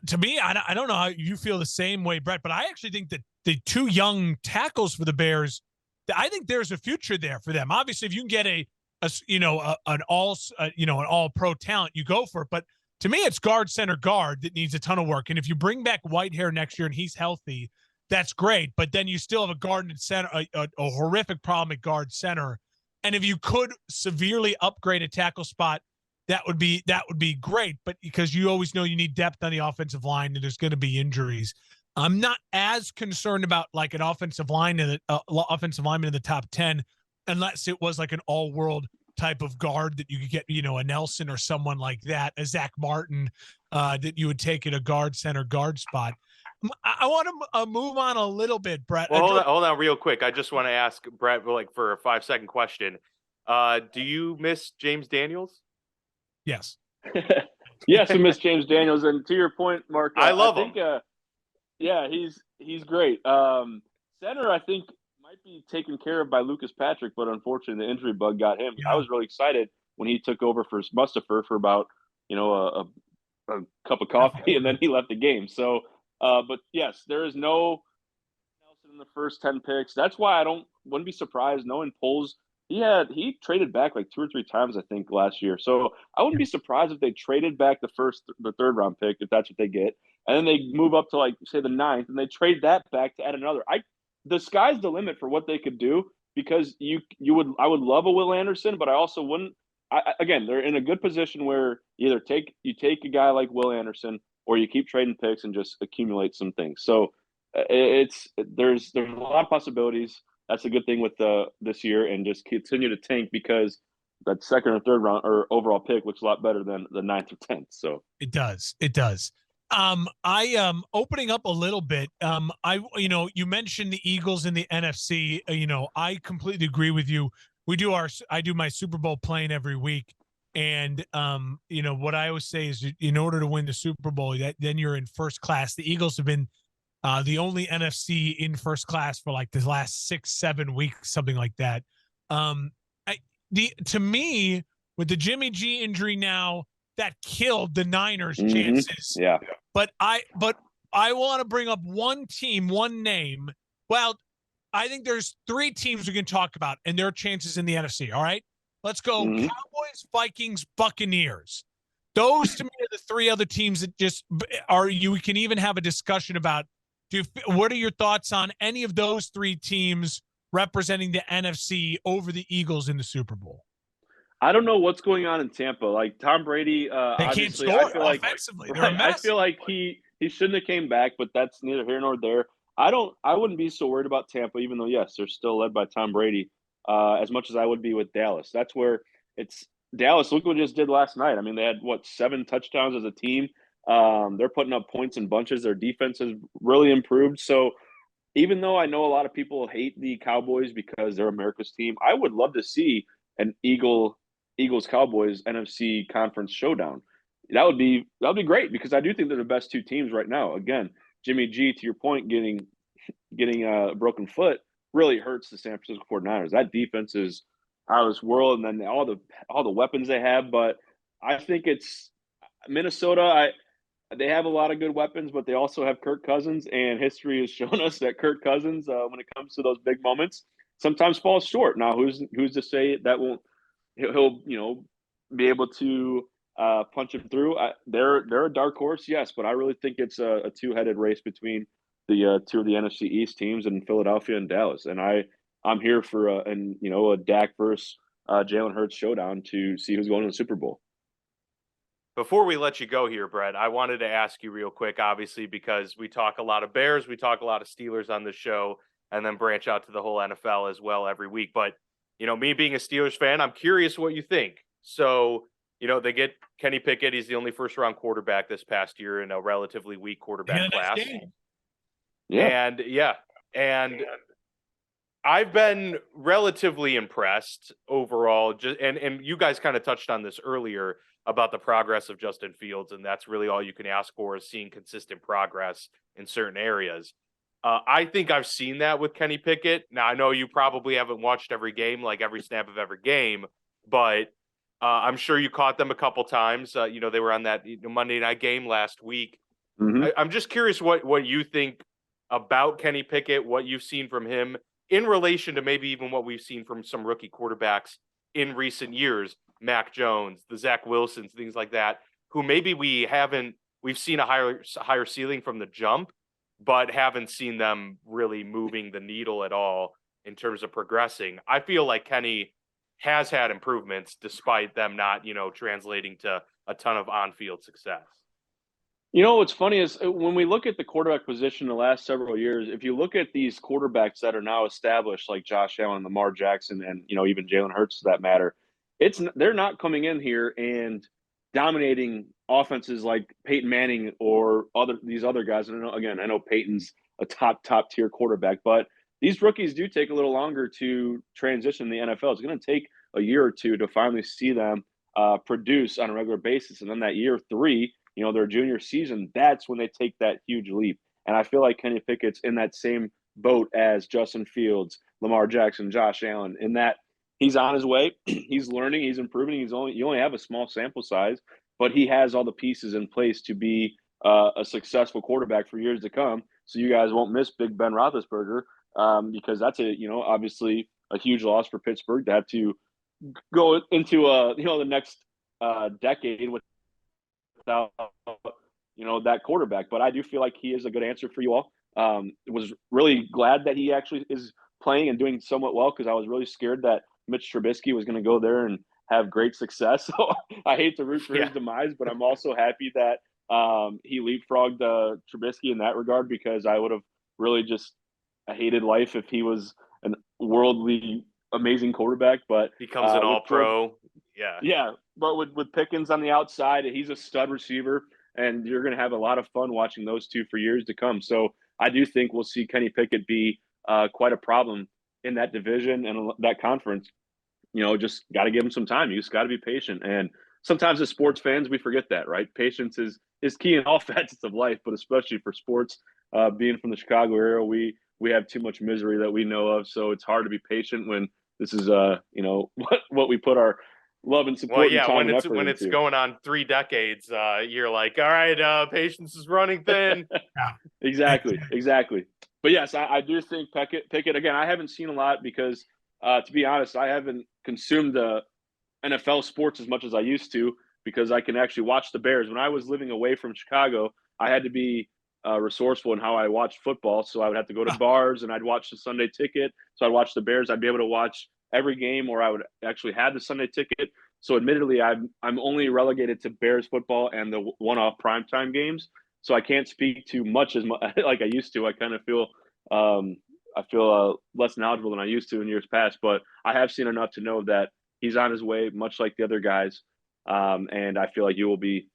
To me, I don't know how you feel the same way, Brett, but I actually think that the two young tackles for the Bears, I think there's a future there for them. Obviously, if you can get an all pro talent, you go for it. But to me, it's guard, center, guard that needs a ton of work. And if you bring back Whitehair next year and he's healthy, that's great. But then you still have a guard and center, a horrific problem at guard center. And if you could severely upgrade a tackle spot, that would be great. But because you always know you need depth on the offensive line and there's going to be injuries. I'm not as concerned about like an offensive lineman in the top 10, unless it was like an all-world type of guard that you could get, a Nelson or someone like that, a Zach Martin, that you would take at a guard center guard spot. I want to move on a little bit, Brett. Well, hold on real quick. I just want to ask Brett, for a 5-second question. Do you miss James Daniels? Yes. Yes, I miss James Daniels. And to your point, Mark, I love him. Yeah, he's great. Center, I think, might be taken care of by Lucas Patrick, but unfortunately the injury bug got him. Yeah. I was really excited when he took over for Mustafa for about, a cup of coffee, and then he left the game. So, but yes, there is no Nelson in the first 10 picks. That's why wouldn't be surprised knowing polls. He traded back like 2 or 3 times, I think, last year. So I wouldn't be surprised if they traded back the third round pick, if that's what they get. And then they move up to, like, say, the 9th, and they trade that back to add another. The sky's the limit for what they could do, because I would love a Will Anderson, but I also wouldn't. Again, they're in a good position where either you take a guy like Will Anderson, or you keep trading picks and just accumulate some things. So there's a lot of possibilities. That's a good thing with this year, and just continue to tank, because that second or third round or overall pick looks a lot better than the 9th or 10th. So it does. I opening up a little bit. You mentioned the Eagles in the NFC. I completely agree with you. I do my Super Bowl playing every week, and what I always say is, in order to win the Super Bowl, then you're in first class. The Eagles have been the only NFC in first class for like the last 6-7 weeks, something like that. To me, with the Jimmy G injury now, that killed the Niners' chances. Yeah. But I want to bring up one team, one name. Well, I think there's 3 teams we can talk about and their chances in the NFC. All right, let's go. Cowboys, Vikings, Buccaneers. Those to me are the 3 other teams that just are. You can even have a discussion about. What are your thoughts on any of those 3 teams representing the NFC over the Eagles in the Super Bowl? I don't know what's going on in Tampa. Like Tom Brady, they can't score offensively. I feel like he he shouldn't have came back, but that's neither here nor there. I wouldn't be so worried about Tampa, even though yes, they're still led by Tom Brady, as much as I would be with Dallas. That's where it's Dallas. Look what they just did last night. I mean, they had 7 touchdowns as a team. They're putting up points in bunches. Their defense has really improved. So even though I know a lot of people hate the Cowboys because they're America's team, I would love to see an Eagles Cowboys NFC conference showdown. That would be great because I do think they're the best 2 teams right now. Again, Jimmy G, to your point, getting a broken foot really hurts the San Francisco 49ers. That defense is out of this world, and then all the weapons they have. But I think it's Minnesota. They have a lot of good weapons, but they also have Kirk Cousins, and history has shown us that Kirk Cousins, when it comes to those big moments, sometimes falls short. Now, who's to say that won't he'll be able to punch him through? They're a dark horse, yes, but I really think it's a 2-headed race between the 2 of the NFC East teams in Philadelphia and Dallas, and I'm here for a Dak versus Jalen Hurts showdown to see who's going to the Super Bowl. Before we let you go here, Brett, I wanted to ask you real quick, obviously, because we talk a lot of Bears, we talk a lot of Steelers on this show, and then branch out to the whole NFL as well every week. But, me being a Steelers fan, I'm curious what you think. So, they get Kenny Pickett. He's the only first-round quarterback this past year in a relatively weak quarterback class. And I've been relatively impressed overall. And you guys kind of touched on this earlier about the progress of Justin Fields, and that's really all you can ask for is seeing consistent progress in certain areas. I think I've seen that with Kenny Pickett. Now, I know you probably haven't watched every game, like every snap of every game, but I'm sure you caught them a couple times. They were on that Monday night game last week. Mm-hmm. I'm just curious what you think about Kenny Pickett, what you've seen from him in relation to maybe even what we've seen from some rookie quarterbacks in recent years. Mac Jones, the Zach Wilsons, things like that, who maybe we've seen a higher ceiling from the jump, but haven't seen them really moving the needle at all in terms of progressing. I feel like Kenny has had improvements despite them not, translating to a ton of on-field success. What's funny is when we look at the quarterback position the last several years, if you look at these quarterbacks that are now established, like Josh Allen, Lamar Jackson, and even Jalen Hurts, for that matter, they're not coming in here and dominating offenses like Peyton Manning or these other guys. And I know Peyton's a top tier quarterback, but these rookies do take a little longer to transition in the NFL. It's going to take a year or 2 to finally see them produce on a regular basis, and then that year 3. Their junior season, that's when they take that huge leap. And I feel like Kenny Pickett's in that same boat as Justin Fields, Lamar Jackson, Josh Allen, in that he's on his way. He's learning, he's improving. You only have a small sample size, but he has all the pieces in place to be a successful quarterback for years to come. So you guys won't miss Big Ben Roethlisberger because that's obviously a huge loss for Pittsburgh to have to go into the next decade with without that quarterback. But I do feel like he is a good answer for you all. Was really glad that he actually is playing and doing somewhat well because I was really scared that Mitch Trubisky was going to go there and have great success. So I hate to root for his demise, but I'm also happy that he leapfrogged Trubisky in that regard because I would have really just hated life if he was an worldly amazing quarterback. But becomes an all-pro. Yeah, but with Pickens on the outside, he's a stud receiver, and you're going to have a lot of fun watching those 2 for years to come. So I do think we'll see Kenny Pickett be quite a problem in that division and that conference. Just got to give him some time. You just got to be patient. And sometimes as sports fans, we forget that, right? Patience is key in all facets of life, but especially for sports. Being from the Chicago area, we have too much misery that we know of. So it's hard to be patient when this is what we put our love and support. Well, yeah, and time when it's going on 3 decades, you're like, all right, patience is running thin. Exactly. But yes, I do think Pickett again. I haven't seen a lot because, to be honest, I haven't consumed the NFL sports as much as I used to because I can actually watch the Bears. When I was living away from Chicago, I had to be resourceful in how I watched football. So I would have to go to bars and I'd watch the Sunday ticket. So I'd watch the Bears. I'd be able to watch every game, or I would actually have the Sunday ticket. So admittedly, I'm only relegated to Bears football and the one-off primetime games. so I can't speak to much as much like I used to. I kind of feel less knowledgeable than I used to in years past, but I have seen enough to know that he's on his way, much like the other guys, and I feel like you will be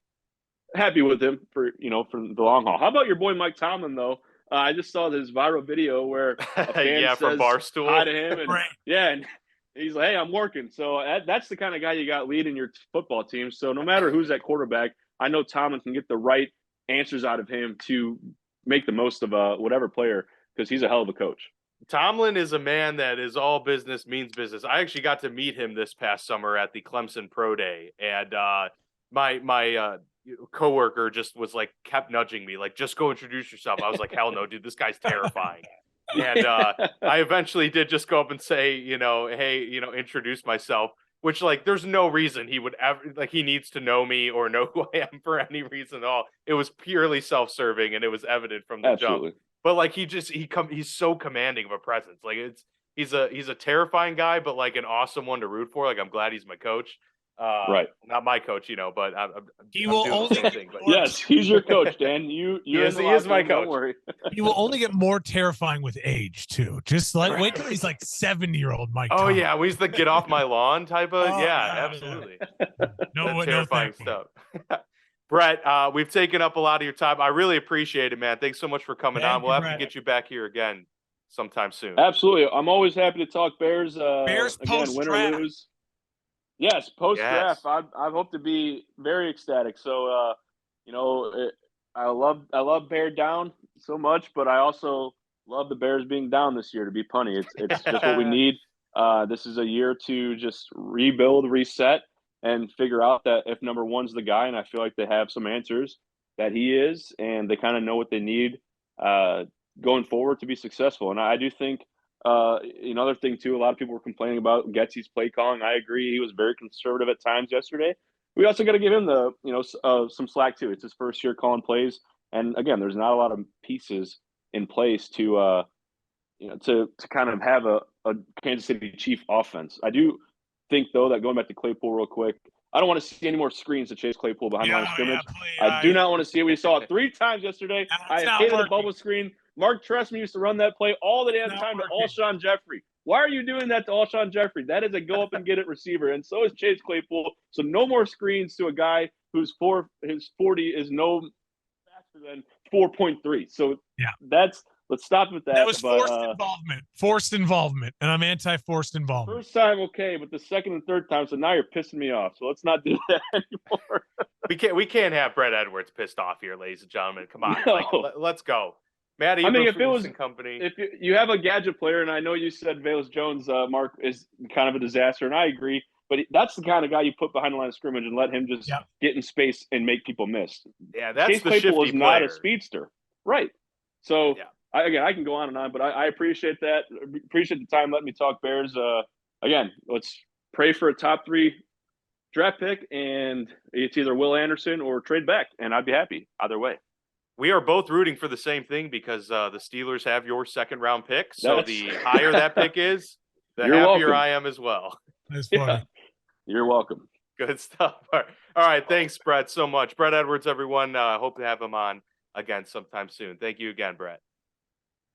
happy with him for the long haul. How about your boy Mike Tomlin though? I just saw this viral video where a fan yeah, from says Barstool. hi to him, and Right. and he's like, "Hey, I'm working." So that's the kind of guy you got leading your football team. So no matter who's at quarterback, I know Tomlin can get the right answers out of him to make the most of whatever player, because he's a hell of a coach. Tomlin is a man that is all business means business. I actually got to meet him this past summer at the Clemson Pro Day, and my coworker just was like, kept nudging me, like, just go introduce yourself. I was like, hell no, dude, this guy's terrifying. And I eventually did just go up and say, hey, introduce myself, which, like, there's no reason he would ever, like, he needs to know me or know who I am for any reason at all. It was purely self-serving, and it was evident from the jump. But like, he's so commanding of a presence. Like, he's a terrifying guy, but like an awesome one to root for. Like, I'm glad he's my coach. Right. Not my coach, but He I'm will doing only the same thing. But yes, he's your coach, Dan. He is my coach. Don't worry. He will only get more terrifying with age too. Just like wait till he's like 70-year-old Mike. Oh Tomlin. yeah, he's the get off my lawn type of. Oh, yeah, absolutely. No, terrifying no stuff. Brett, we've taken up a lot of your time. I really appreciate it, man. Thanks so much for coming on. We'll have to get you back here again sometime soon. Absolutely. I'm always happy to talk Bears. Bears again, win or lose. Yes, post-draft. Yes. I hope to be very ecstatic. So, I love Bear down so much, but I also love the Bears being down this year, to be punny. It's just what we need. This is a year to just rebuild, reset, and figure out that if number one's the guy, and I feel like they have some answers that he is, and they kind of know what they need going forward to be successful. And I do think another thing too, a lot of people were complaining about Getsy's play calling. I agree. He was very conservative at times yesterday. We also got to give him some slack too. It's his first year calling plays. And again, there's not a lot of pieces in place to kind of have a Kansas City Chief offense. I do think though that, going back to Claypool real quick, I don't want to see any more screens to chase Claypool behind the line of scrimmage. I do not want to see it. We saw it 3 times yesterday. I hated the bubble screen. Mark Trestman used to run that play all the damn time to Alshon Jeffrey. Why are you doing that to Alshon Jeffrey? That is a go up and get it receiver, and so is Chase Claypool. So no more screens to a guy his 40 is no faster than 4.3. So let's stop with that. That was forced involvement, and I'm anti-forced involvement. First time, okay, but the second and third time, so now you're pissing me off. So let's not do that anymore. We can't have Brett Edwards pissed off here, ladies and gentlemen. Come on, no. Let's go. Maddie, if it was company, if you have a gadget player, and I know you said Velus Jones, Mark, is kind of a disaster, and I agree, but that's the kind of guy you put behind the line of scrimmage and let him just get in space and make people miss. Yeah, that's Chase the Claypool shifty is not player. a speedster, right? So I can go on and on, but I appreciate that. Appreciate the time letting me talk Bears. Again, let's pray for a top 3 draft pick, and it's either Will Anderson or trade back, and I'd be happy either way. We are both rooting for the same thing because the Steelers have your second-round pick. So the higher that pick is, the happier welcome. I am as well. That's funny. Yeah. You're welcome. Good stuff. All right. Thanks, Brett, so much. Brett Edwards, everyone. Hope to have him on again sometime soon. Thank you again, Brett.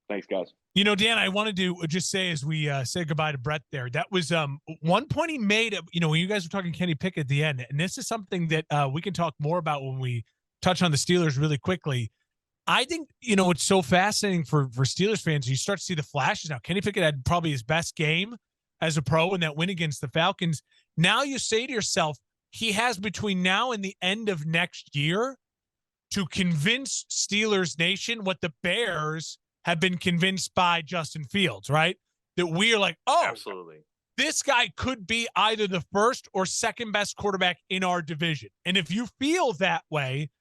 Thanks, guys. Dan, I wanted to just say as we say goodbye to Brett there, that was one point he made, when you guys were talking Kenny Pickett at the end, and this is something that we can talk more about when we touch on the Steelers really quickly. I think, it's so fascinating for Steelers fans. You start to see the flashes now. Kenny Pickett had probably his best game as a pro in that win against the Falcons. Now you say to yourself, he has between now and the end of next year to convince Steelers Nation what the Bears have been convinced by Justin Fields, right? That we are like, absolutely, this guy could be either the first or second best quarterback in our division. And if you feel that way,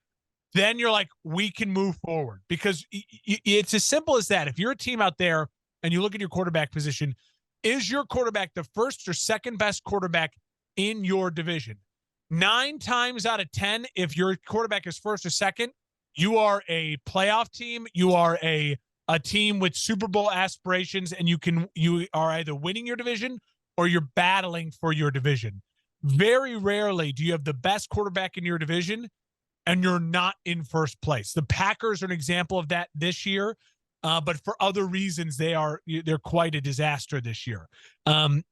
then you're like, we can move forward, because it's as simple as that. If you're a team out there and you look at your quarterback position, is your quarterback the first or second best quarterback in your division? 9 times out of 10, if your quarterback is first or second, you are a playoff team. You are a team with Super Bowl aspirations, and you are either winning your division or you're battling for your division. Very rarely do you have the best quarterback in your division and you're not in first place. The Packers are an example of that this year, but for other reasons, they're quite a disaster this year. And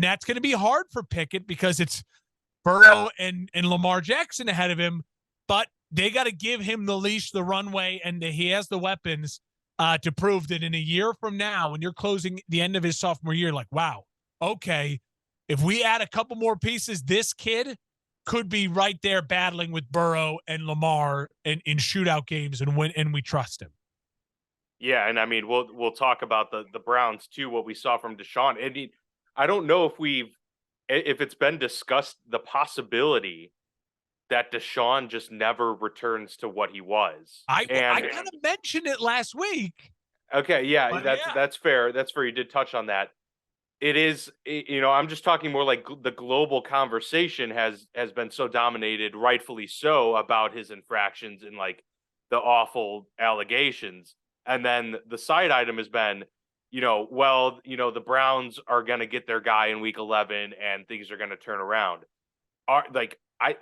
that's going to be hard for Pickett because it's Burrow and Lamar Jackson ahead of him, but they got to give him the leash, the runway, and he has the weapons to prove that in a year from now, when you're closing the end of his sophomore year, like, wow, okay, if we add a couple more pieces, this kid could be right there battling with Burrow and Lamar in shootout games and win, and we trust him. Yeah, and I mean, we'll talk about the Browns too, what we saw from Deshaun. And I don't know if it's been discussed, the possibility that Deshaun just never returns to what he was. I kind of mentioned it last week. Okay, yeah, that's fair. That's fair. You did touch on that. It is, I'm just talking more like the global conversation has been so dominated, rightfully so, about his infractions and like the awful allegations. And then the side item has been, the Browns are going to get their guy in week 11 and things are going to turn around.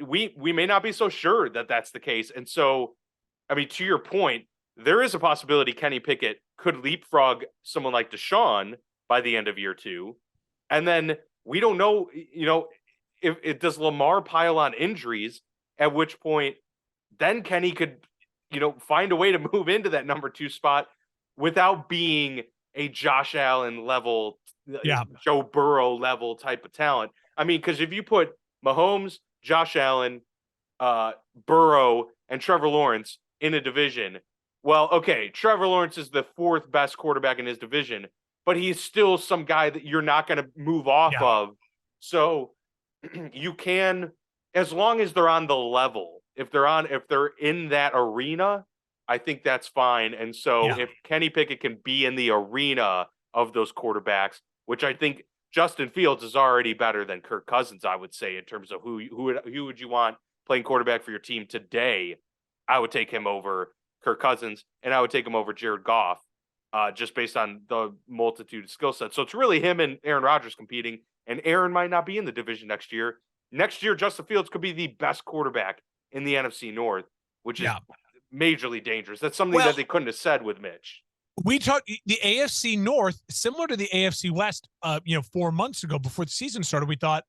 We may not be so sure that that's the case. And so, I mean, to your point, there is a possibility Kenny Pickett could leapfrog someone like Deshaun by the end of year 2. And then we don't know, if it does Lamar pile on injuries, at which point then Kenny could, find a way to move into that number 2 spot without being a Josh Allen level, Joe Burrow level type of talent. I mean, because if you put Mahomes, Josh Allen, Burrow, and Trevor Lawrence in a division, well, okay, Trevor Lawrence is the 4th best quarterback in his division, but he's still some guy that you're not going to move off of. So you can, as long as they're on the level, if they're in that arena, I think that's fine. And so if Kenny Pickett can be in the arena of those quarterbacks, which I think Justin Fields is already better than Kirk Cousins, I would say, in terms of who would you want playing quarterback for your team today? I would take him over Kirk Cousins, and I would take him over Jared Goff, just based on the multitude of skill sets. So it's really him and Aaron Rodgers competing, and Aaron might not be in the division next year. Next year, Justin Fields could be the best quarterback in the NFC North, which is majorly dangerous. That's something that they couldn't have said with Mitch. We talked the AFC North, similar to the AFC West, 4 months ago before the season started. We thought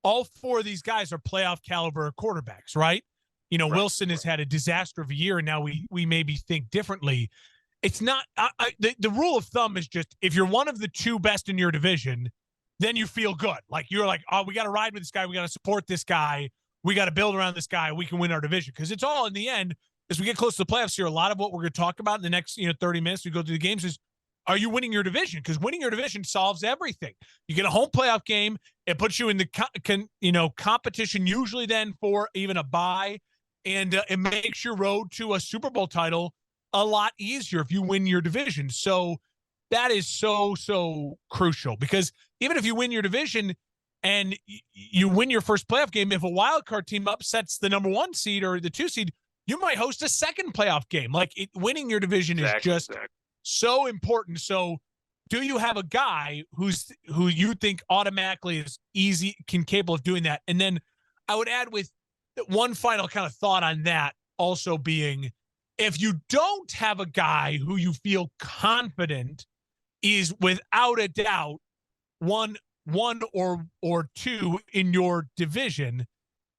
all 4 of these guys are playoff caliber quarterbacks, right? Wilson has had a disaster of a year, and now we maybe think differently. It's not the rule of thumb is just if you're one of the 2 best in your division, then you feel good. Like you're like, oh, we got to ride with this guy. We got to support this guy. We got to build around this guy. We can win our division. Because it's all in the end, as we get close to the playoffs here, a lot of what we're going to talk about in the next 30 minutes, we go through the games is, are you winning your division? Because winning your division solves everything. You get a home playoff game. It puts you in the competition usually then for even a bye. And it makes your road to a Super Bowl title a lot easier if you win your division. So that is so crucial, because even if you win your division and you win your first playoff game, if a wild card team upsets the number 1 seed or the 2 seed, you might host a second playoff game. Like winning your division is just so important. So do you have a guy who you think automatically is capable of doing that? And then I would add with one final kind of thought on that also being, if you don't have a guy who you feel confident is without a doubt one or 2 in your division,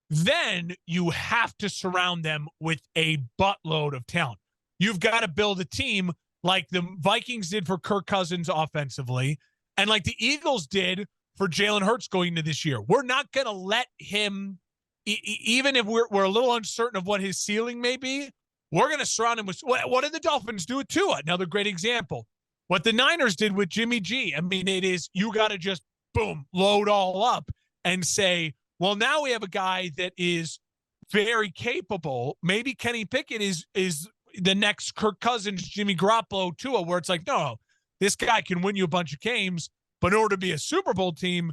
then you have to surround them with a buttload of talent. You've got to build a team like the Vikings did for Kirk Cousins offensively, and like the Eagles did for Jalen Hurts going into this year. We're not going to let him, even if we're a little uncertain of what his ceiling may be, we're going to surround him with, what did the Dolphins do with Tua? Another great example. What the Niners did with Jimmy G. I mean, it is, you got to just, boom, load all up and say, well, now we have a guy that is very capable. Maybe Kenny Pickett is the next Kirk Cousins, Jimmy Garoppolo, Tua, where it's like, no, this guy can win you a bunch of games, but in order to be a Super Bowl team,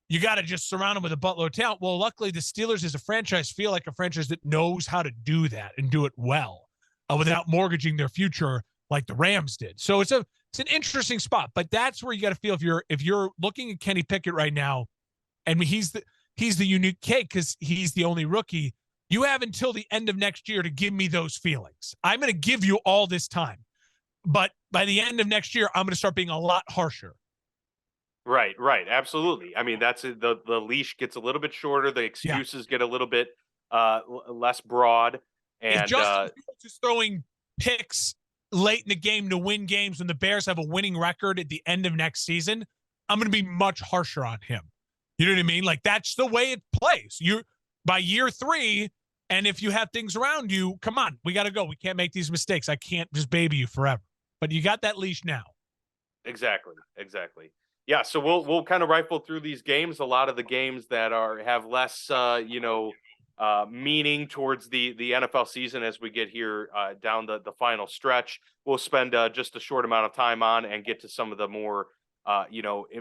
you got to just surround him with a buttload of talent. Well, luckily the Steelers as a franchise feel like a franchise that knows how to do that and do it well without mortgaging their future like the Rams did. So it's an interesting spot, but that's where you got to feel if you're looking at Kenny Pickett right now, and he's the unique case because he's the only rookie. You have until the end of next year to give me those feelings. I'm going to give you all this time. But by the end of next year, I'm going to start being a lot harsher. Right, absolutely. I mean, that's it. The leash gets a little bit shorter. The excuses get a little bit less broad. If And Justin Fields is throwing picks late in the game to win games when the Bears have a winning record at the end of next season, I'm going to be much harsher on him. You know what I mean? Like, that's the way it plays. You by year 3, and if you have things around you, come on, we got to go. We can't make these mistakes. I can't just baby you forever. But you got that leash now. Exactly. Yeah, so we'll kind of rifle through these games. A lot of the games that have less meaning towards the NFL season as we get here down the final stretch. We'll spend just a short amount of time on and get to some of the more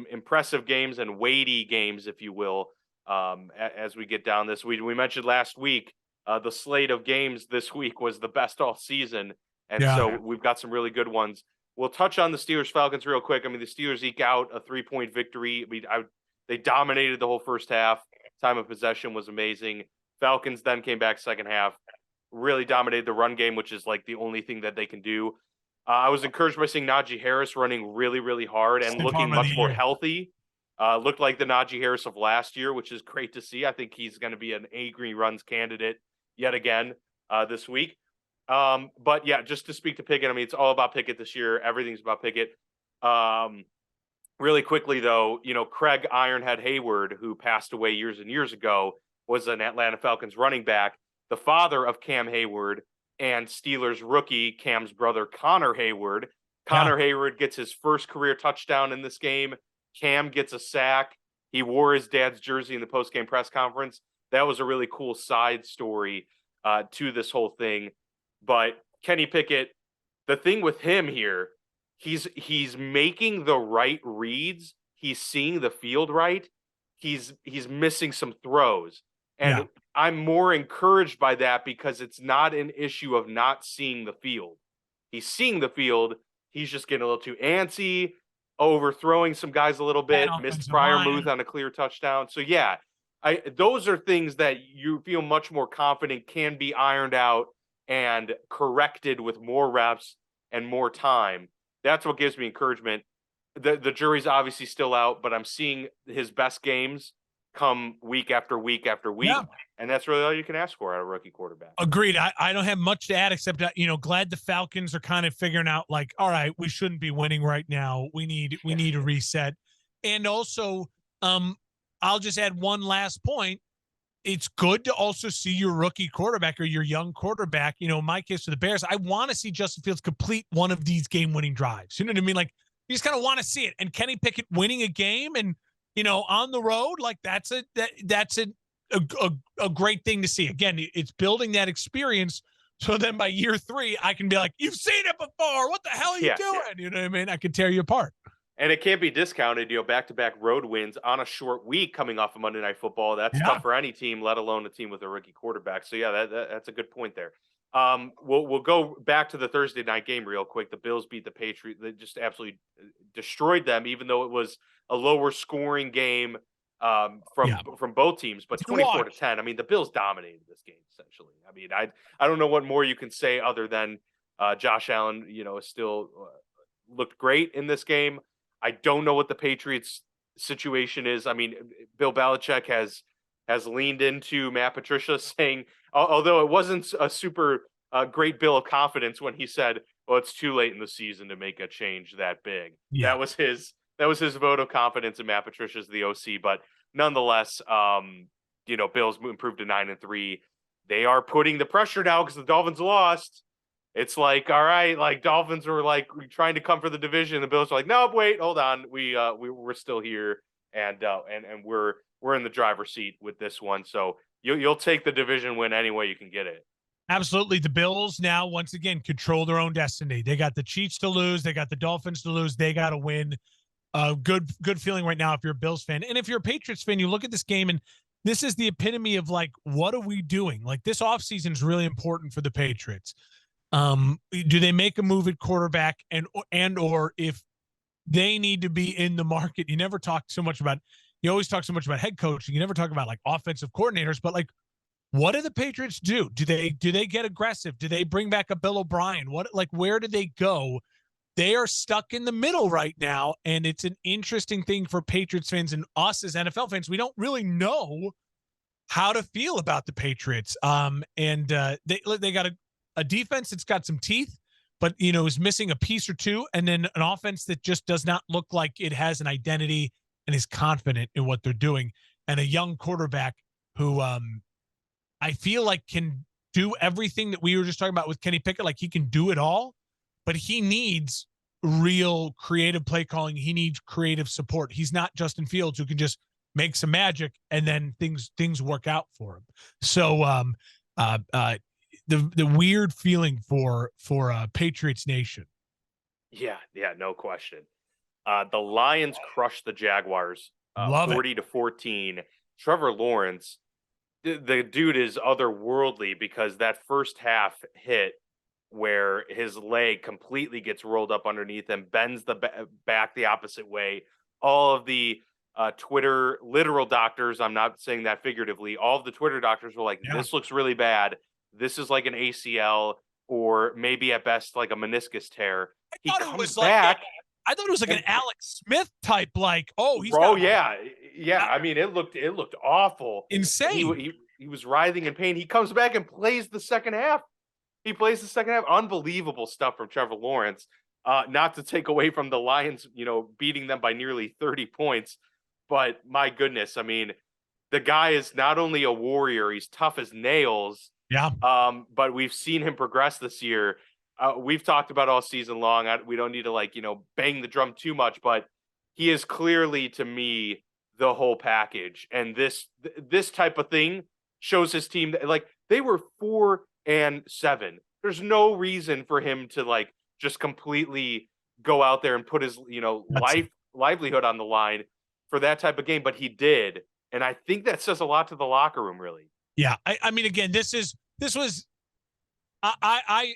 impressive games and weighty games, if you will, as we get down this. We mentioned last week the slate of games this week was the best all season, and so we've got some really good ones. We'll touch on the Steelers-Falcons real quick. I mean, the Steelers eke out a 3-point victory. They dominated the whole first half. Time of possession was amazing. Falcons then came back second half, really dominated the run game, which is like the only thing that they can do. I was encouraged by seeing Najee Harris running really, really hard and looking much more healthy. Looked like the Najee Harris of last year, which is great to see. I think he's going to be an A-Green runs candidate yet again this week. But yeah, just to speak to Pickett, I mean, it's all about Pickett this year. Everything's about Pickett. Really quickly though, Craig Ironhead Hayward, who passed away years and years ago, was an Atlanta Falcons running back, the father of Cam Hayward and Steelers rookie Cam's brother, Connor Hayward. Connor Hayward gets his first career touchdown in this game. Cam gets a sack. He wore his dad's jersey in the post-game press conference. That was a really cool side story to this whole thing. But Kenny Pickett, the thing with him here, he's making the right reads. He's seeing the field right. He's missing some throws. And I'm more encouraged by that because it's not an issue of not seeing the field. He's seeing the field. He's just getting a little too antsy, overthrowing some guys a little bit, missed Freiermuth on a clear touchdown. So yeah, those are things that you feel much more confident can be ironed out and corrected with more reps and more time. That's what gives me encouragement. The jury's obviously still out, but I'm seeing his best games come week after week after week. Yeah. And that's really all you can ask for out of a rookie quarterback. Agreed. I don't have much to add except that, glad the Falcons are kind of figuring out like, all right, we shouldn't be winning right now. We need a reset. And also, I'll just add one last point. It's good to also see your rookie quarterback or your young quarterback. In my case for the Bears, I want to see Justin Fields complete one of these game-winning drives. You know what I mean? Like, you just kind of want to see it. And Kenny Pickett winning a game and, on the road, like that's a great thing to see. Again, it's building that experience. So then by year 3, I can be like, you've seen it before. What the hell are you doing? Yeah. You know what I mean? I can tear you apart. And it can't be discounted, back-to-back road wins on a short week coming off of Monday Night Football. That's tough for any team, let alone a team with a rookie quarterback. So, yeah, that's a good point there. We'll go back to the Thursday night game real quick. The Bills beat the Patriots. They just absolutely destroyed them, even though it was a lower scoring game from both teams, but 24-10. I mean, the Bills dominated this game, essentially. I mean, I don't know what more you can say other than Josh Allen, still looked great in this game. I don't know what the Patriots situation is. I mean, Bill Belichick has leaned into Matt Patricia saying, although it wasn't a super great bill of confidence when he said, well, it's too late in the season to make a change that big. Yeah. That was his vote of confidence in Matt Patricia as the OC. But nonetheless, Bills improved to 9-3. They are putting the pressure now because the Dolphins lost. It's like, all right, like Dolphins were like trying to come for the division. The Bills are like, nope, wait, hold on. We're still here. And we're in the driver's seat with this one. So you'll take the division win any way you can get it. Absolutely. The Bills now, once again, control their own destiny. They got the Chiefs to lose. They got the Dolphins to lose. They got to win. Good feeling right now if you're a Bills fan. And if you're a Patriots fan, you look at this game and this is the epitome of like, what are we doing? Like this offseason is really important for the Patriots. Do they make a move at quarterback or if they need to be in the market? You always talk so much about head coaching. You never talk about like offensive coordinators, but like What do the Patriots do? Do they get aggressive? Do they bring back a Bill O'Brien? Where do they go? They are stuck in the middle right now, and it's an interesting thing for Patriots fans and us as NFL fans. We don't really know how to feel about the Patriots. They got a defense that's got some teeth, but is missing a piece or two, and then an offense that just does not look like it has an identity and is confident in what they're doing, and a young quarterback who I feel like can do everything that we were just talking about with Kenny Pickett. Like, he can do it all, but he needs real creative play calling. He needs creative support. He's not Justin Fields, who can just make some magic and then things work out for him. So the weird feeling for Patriots Nation. Yeah, no question. The Lions crushed the Jaguars 40-14. Trevor Lawrence, the dude is otherworldly, because that first half hit where his leg completely gets rolled up underneath him, bends the back the opposite way. All of the Twitter literal doctors, I'm not saying that figuratively, all of the Twitter doctors were like, this looks really bad. This is like an ACL, or maybe at best like a meniscus tear. He comes back. I thought it was like an Alex Smith type, yeah. I mean, it looked awful, insane. He was writhing in pain. He comes back and plays the second half. Unbelievable stuff from Trevor Lawrence. Not to take away from the Lions, beating them by nearly 30 points, but my goodness, I mean, the guy is not only a warrior, he's tough as nails. Yeah. But we've seen him progress this year. We've talked about all season long. We don't need to bang the drum too much, but he is clearly, to me, the whole package. And this type of thing shows his team that, they were 4-7. There's no reason for him to just completely go out there and put his livelihood on the line for that type of game, but he did. And I think that says a lot to the locker room, really. Yeah. I mean, again, I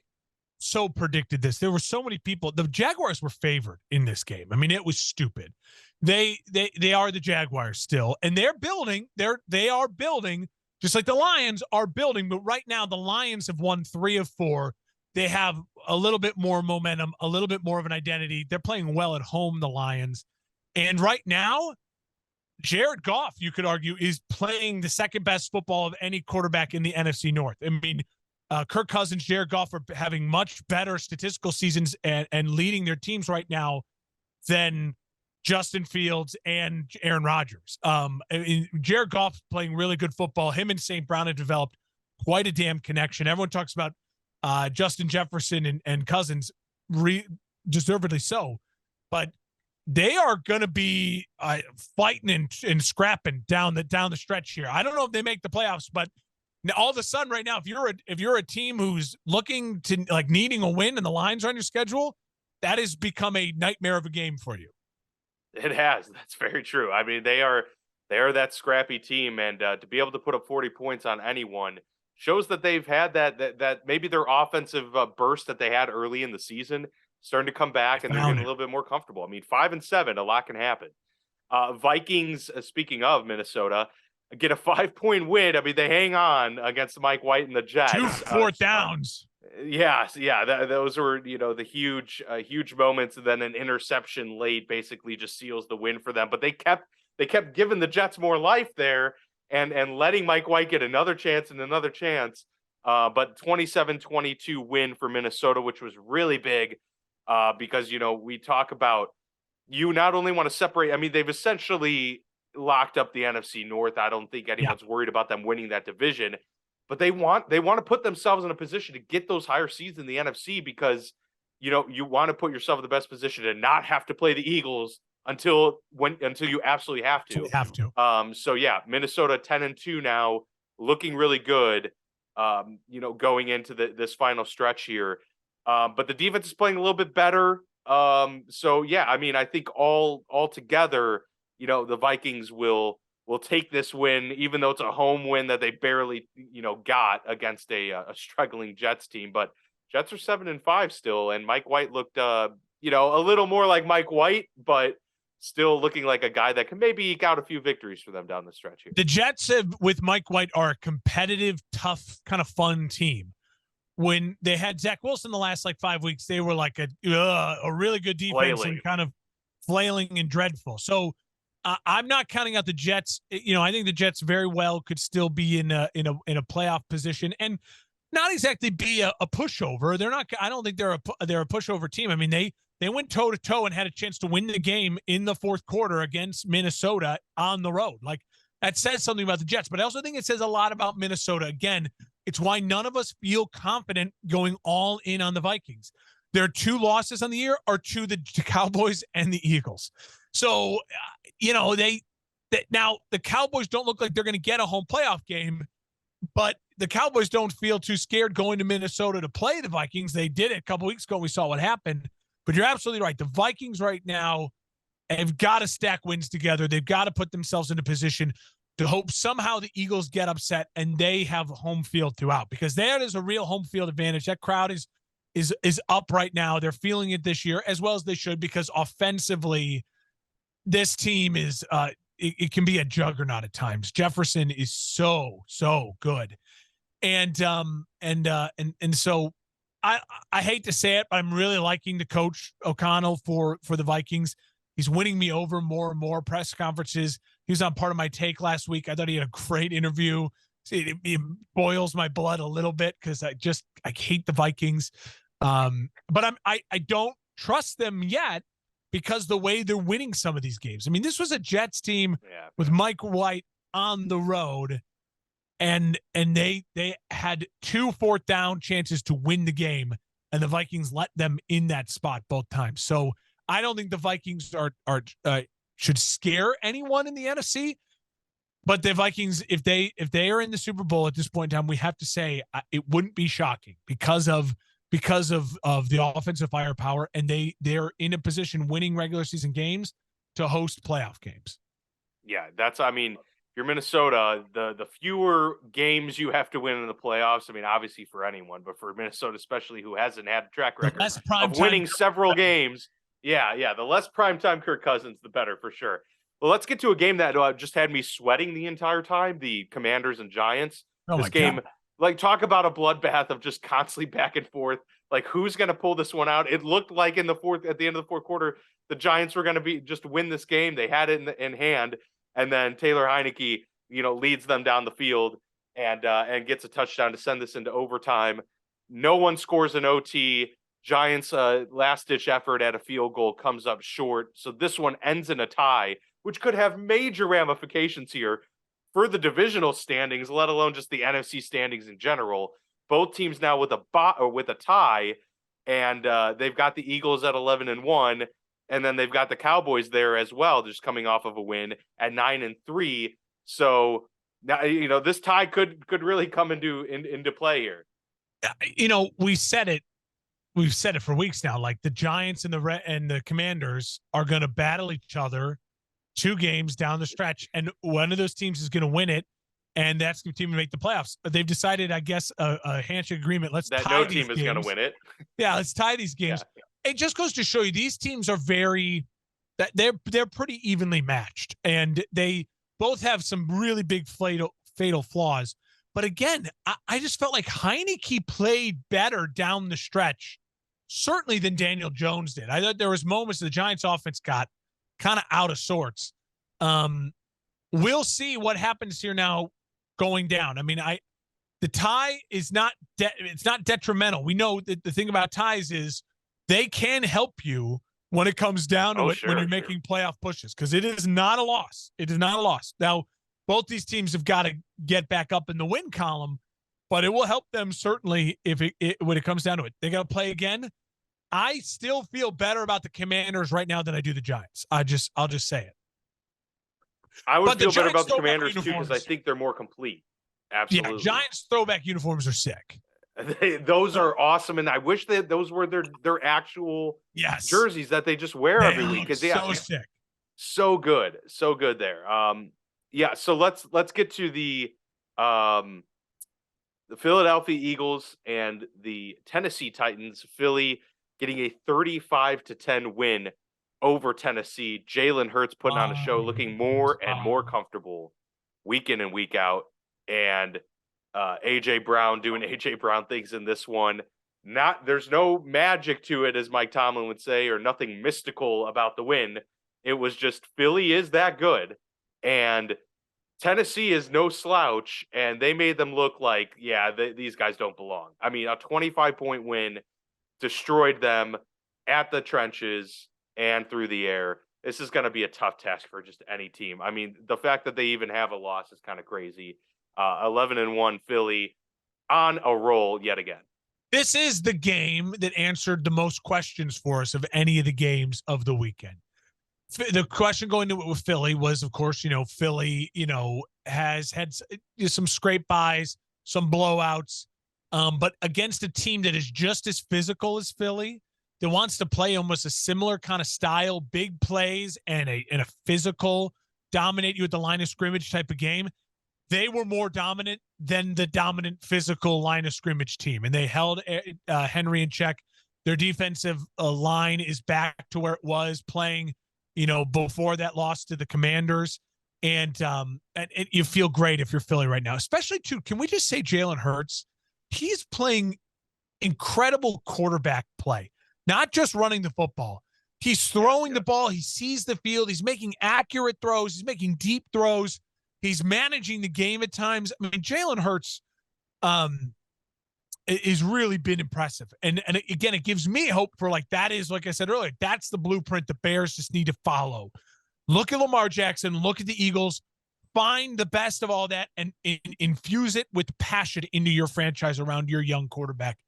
so predicted this. There were so many people. The Jaguars were favored in this game. I mean, it was stupid. They are the Jaguars still, and they're building. They are building, just like the Lions are building. But right now, the Lions have won 3 of 4. They have a little bit more momentum, a little bit more of an identity. They're playing well at home, the Lions. And right now, Jared Goff, you could argue, is playing the second best football of any quarterback in the NFC North. I mean, Kirk Cousins, Jared Goff are having much better statistical seasons and leading their teams right now than Justin Fields and Aaron Rodgers. Jared Goff playing really good football. Him and St. Brown have developed quite a damn connection. Everyone talks about Justin Jefferson and Cousins, deservedly so, but they are going to be fighting and scrapping down the stretch here. I don't know if they make the playoffs, but all of a sudden right now, if you're a team who's looking to needing a win and the Lions are on your schedule, that has become a nightmare of a game for you. It has. That's very true. I mean, they are that scrappy team, and to be able to put up 40 points on anyone shows that they've had that maybe their offensive burst that they had early in the season starting to come back, and they're getting a little bit more comfortable. I mean, 5-7, a lot can happen. Vikings, speaking of Minnesota, get a 5-point win. I mean, they hang on against Mike White and the Jets. 2 fourth downs. Those were the huge moments, and then an interception late basically just seals the win for them. But they kept giving the Jets more life there, and letting Mike White get another chance and another chance. But 27-22 win for Minnesota, which was really big, because we talk about, you not only want to separate. I mean, they've essentially locked up the NFC North. I don't think anyone's worried about them winning that division. But they want to put themselves in a position to get those higher seeds in the NFC, because you want to put yourself in the best position to not have to play the Eagles until you absolutely have to. So yeah, Minnesota 10-2 now, looking really good. Going into this final stretch here. But the defense is playing a little bit better. So yeah, I mean, I think all together, the Vikings will take this win, even though it's a home win that they barely, got against a struggling Jets team. But Jets are 7-5 still, and Mike White looked, a little more like Mike White, but still looking like a guy that can maybe eke out a few victories for them down the stretch here. The Jets have, with Mike White, are a competitive, tough, kind of fun team. When they had Zach Wilson the last like 5 weeks, they were like a really good defense and kind of flailing and dreadful. So I'm not counting out the Jets. I think the Jets very well could still be in a playoff position and not exactly be a pushover. They're not. I don't think they're a pushover team. I mean, they went toe to toe and had a chance to win the game in the fourth quarter against Minnesota on the road. Like, that says something about the Jets, but I also think it says a lot about Minnesota. Again, it's why none of us feel confident going all in on the Vikings. Their 2 losses on the year are to the Cowboys and the Eagles. So, now the Cowboys don't look like they're going to get a home playoff game, but the Cowboys don't feel too scared going to Minnesota to play the Vikings. They did it a couple weeks ago. We saw what happened. But you're absolutely right. The Vikings right now have got to stack wins together. They've got to put themselves in a position to hope somehow the Eagles get upset and they have home field throughout, because that is a real home field advantage. That crowd is up right now. They're feeling it this year as well as they should, because offensively, this team is it can be a juggernaut at times. Jefferson is so good, and so I hate to say it, but I'm really liking the coach O'Connell for the Vikings. He's winning me over more and more. Press conferences. He was on Part of My Take last week. I thought he had a great interview. It boils my blood a little bit because I hate the Vikings. But I don't trust them yet because the way they're winning some of these games. I mean, this was a Jets team with Mike White on the road, and they had 2 fourth down chances to win the game, and the Vikings let them in that spot both times. So I don't think the Vikings should scare anyone in the NFC. But the Vikings, if they are in the Super Bowl at this point in time, we have to say it wouldn't be shocking because of the offensive firepower, and they're in a position winning regular season games to host playoff games. Yeah, if you're Minnesota, the fewer games you have to win in the playoffs, I mean, obviously for anyone, but for Minnesota especially, who hasn't had a track record of winning several games, the less primetime Kirk Cousins, the better for sure. Well, let's get to a game that just had me sweating the entire time, the Commanders and Giants. This game, talk about a bloodbath of just constantly back and forth. Like, who's going to pull this one out? It looked like at the end of the fourth quarter, the Giants were going to just win this game. They had it in hand. And then Taylor Heineke, leads them down the field and gets a touchdown to send this into overtime. No one scores an OT. Giants' last-ditch effort at a field goal comes up short. So this one ends in a tie, which could have major ramifications here for the divisional standings, let alone just the NFC standings in general. Both teams now with a tie, and they've got the Eagles at 11-1, and then they've got the Cowboys there as well, just coming off of a win at 9-3. So now this tie could really come into play here. We've said it for weeks now. Like, the Giants and the Commanders are going to battle each other 2 games down the stretch, and one of those teams is going to win it, and that's the team to make the playoffs. But they've decided, I guess, a handshake agreement. Let's tie no these team is going to win it. Yeah, let's tie these games. Yeah. It just goes to show you these teams are they're pretty evenly matched, and they both have some really big fatal flaws. But again, I just felt like Heineke played better down the stretch, certainly than Daniel Jones did. I thought there was moments the Giants offense got kind of out of sorts. We'll see what happens here now going down. I mean, the tie is it's not detrimental. We know that the thing about ties is they can help you when it comes down to when you're making playoff pushes, because it is not a loss. It is not a loss. Now, both these teams have got to get back up in the win column, but it will help them certainly when it comes down to it. They got to play again. I still feel better about the Commanders right now than I do the Giants. I'll just say it. I would feel better about the Commanders too, because I think they're more complete. Absolutely. Yeah, Giants throwback uniforms are sick. Those are awesome, and I wish that those were their actual jerseys that they just wear every week. Because so sick, so good there. So let's get to the Philadelphia Eagles and the Tennessee Titans. Philly getting a 35-10 win over Tennessee. Jalen Hurts putting on a show, looking more and more comfortable week in and week out. And A.J. Brown doing A.J. Brown things in this one. There's no magic to it, as Mike Tomlin would say, or nothing mystical about the win. It was just Philly is that good. And Tennessee is no slouch, and they made them look like, these guys don't belong. I mean, a 25-point win destroyed them at the trenches and through the air. This is going to be a tough task for just any team. I mean, the fact that they even have a loss is kind of crazy. 11-1 Philly on a roll yet again. This is the game that answered the most questions for us of any of the games of the weekend. The question going into it with Philly was, of course, Philly, has had some scrape buys, some blowouts, but against a team that is just as physical as Philly, that wants to play almost a similar kind of style, big plays and a physical, dominate you at the line of scrimmage type of game. They were more dominant than the dominant physical line of scrimmage team, and they held Henry in check. Their defensive line is back to where it was playing, before that loss to the Commanders. And you feel great if you're Philly right now, especially too. Can we just say Jalen Hurts? He's playing incredible quarterback play, not just running the football. He's throwing the ball. He sees the field. He's making accurate throws. He's making deep throws. He's managing the game at times. I mean, Jalen Hurts has really been impressive. And again, it gives me hope for that is, like I said earlier, that's the blueprint the Bears just need to follow. Look at Lamar Jackson, look at the Eagles, find the best of all that and infuse it with passion into your franchise around your young quarterback.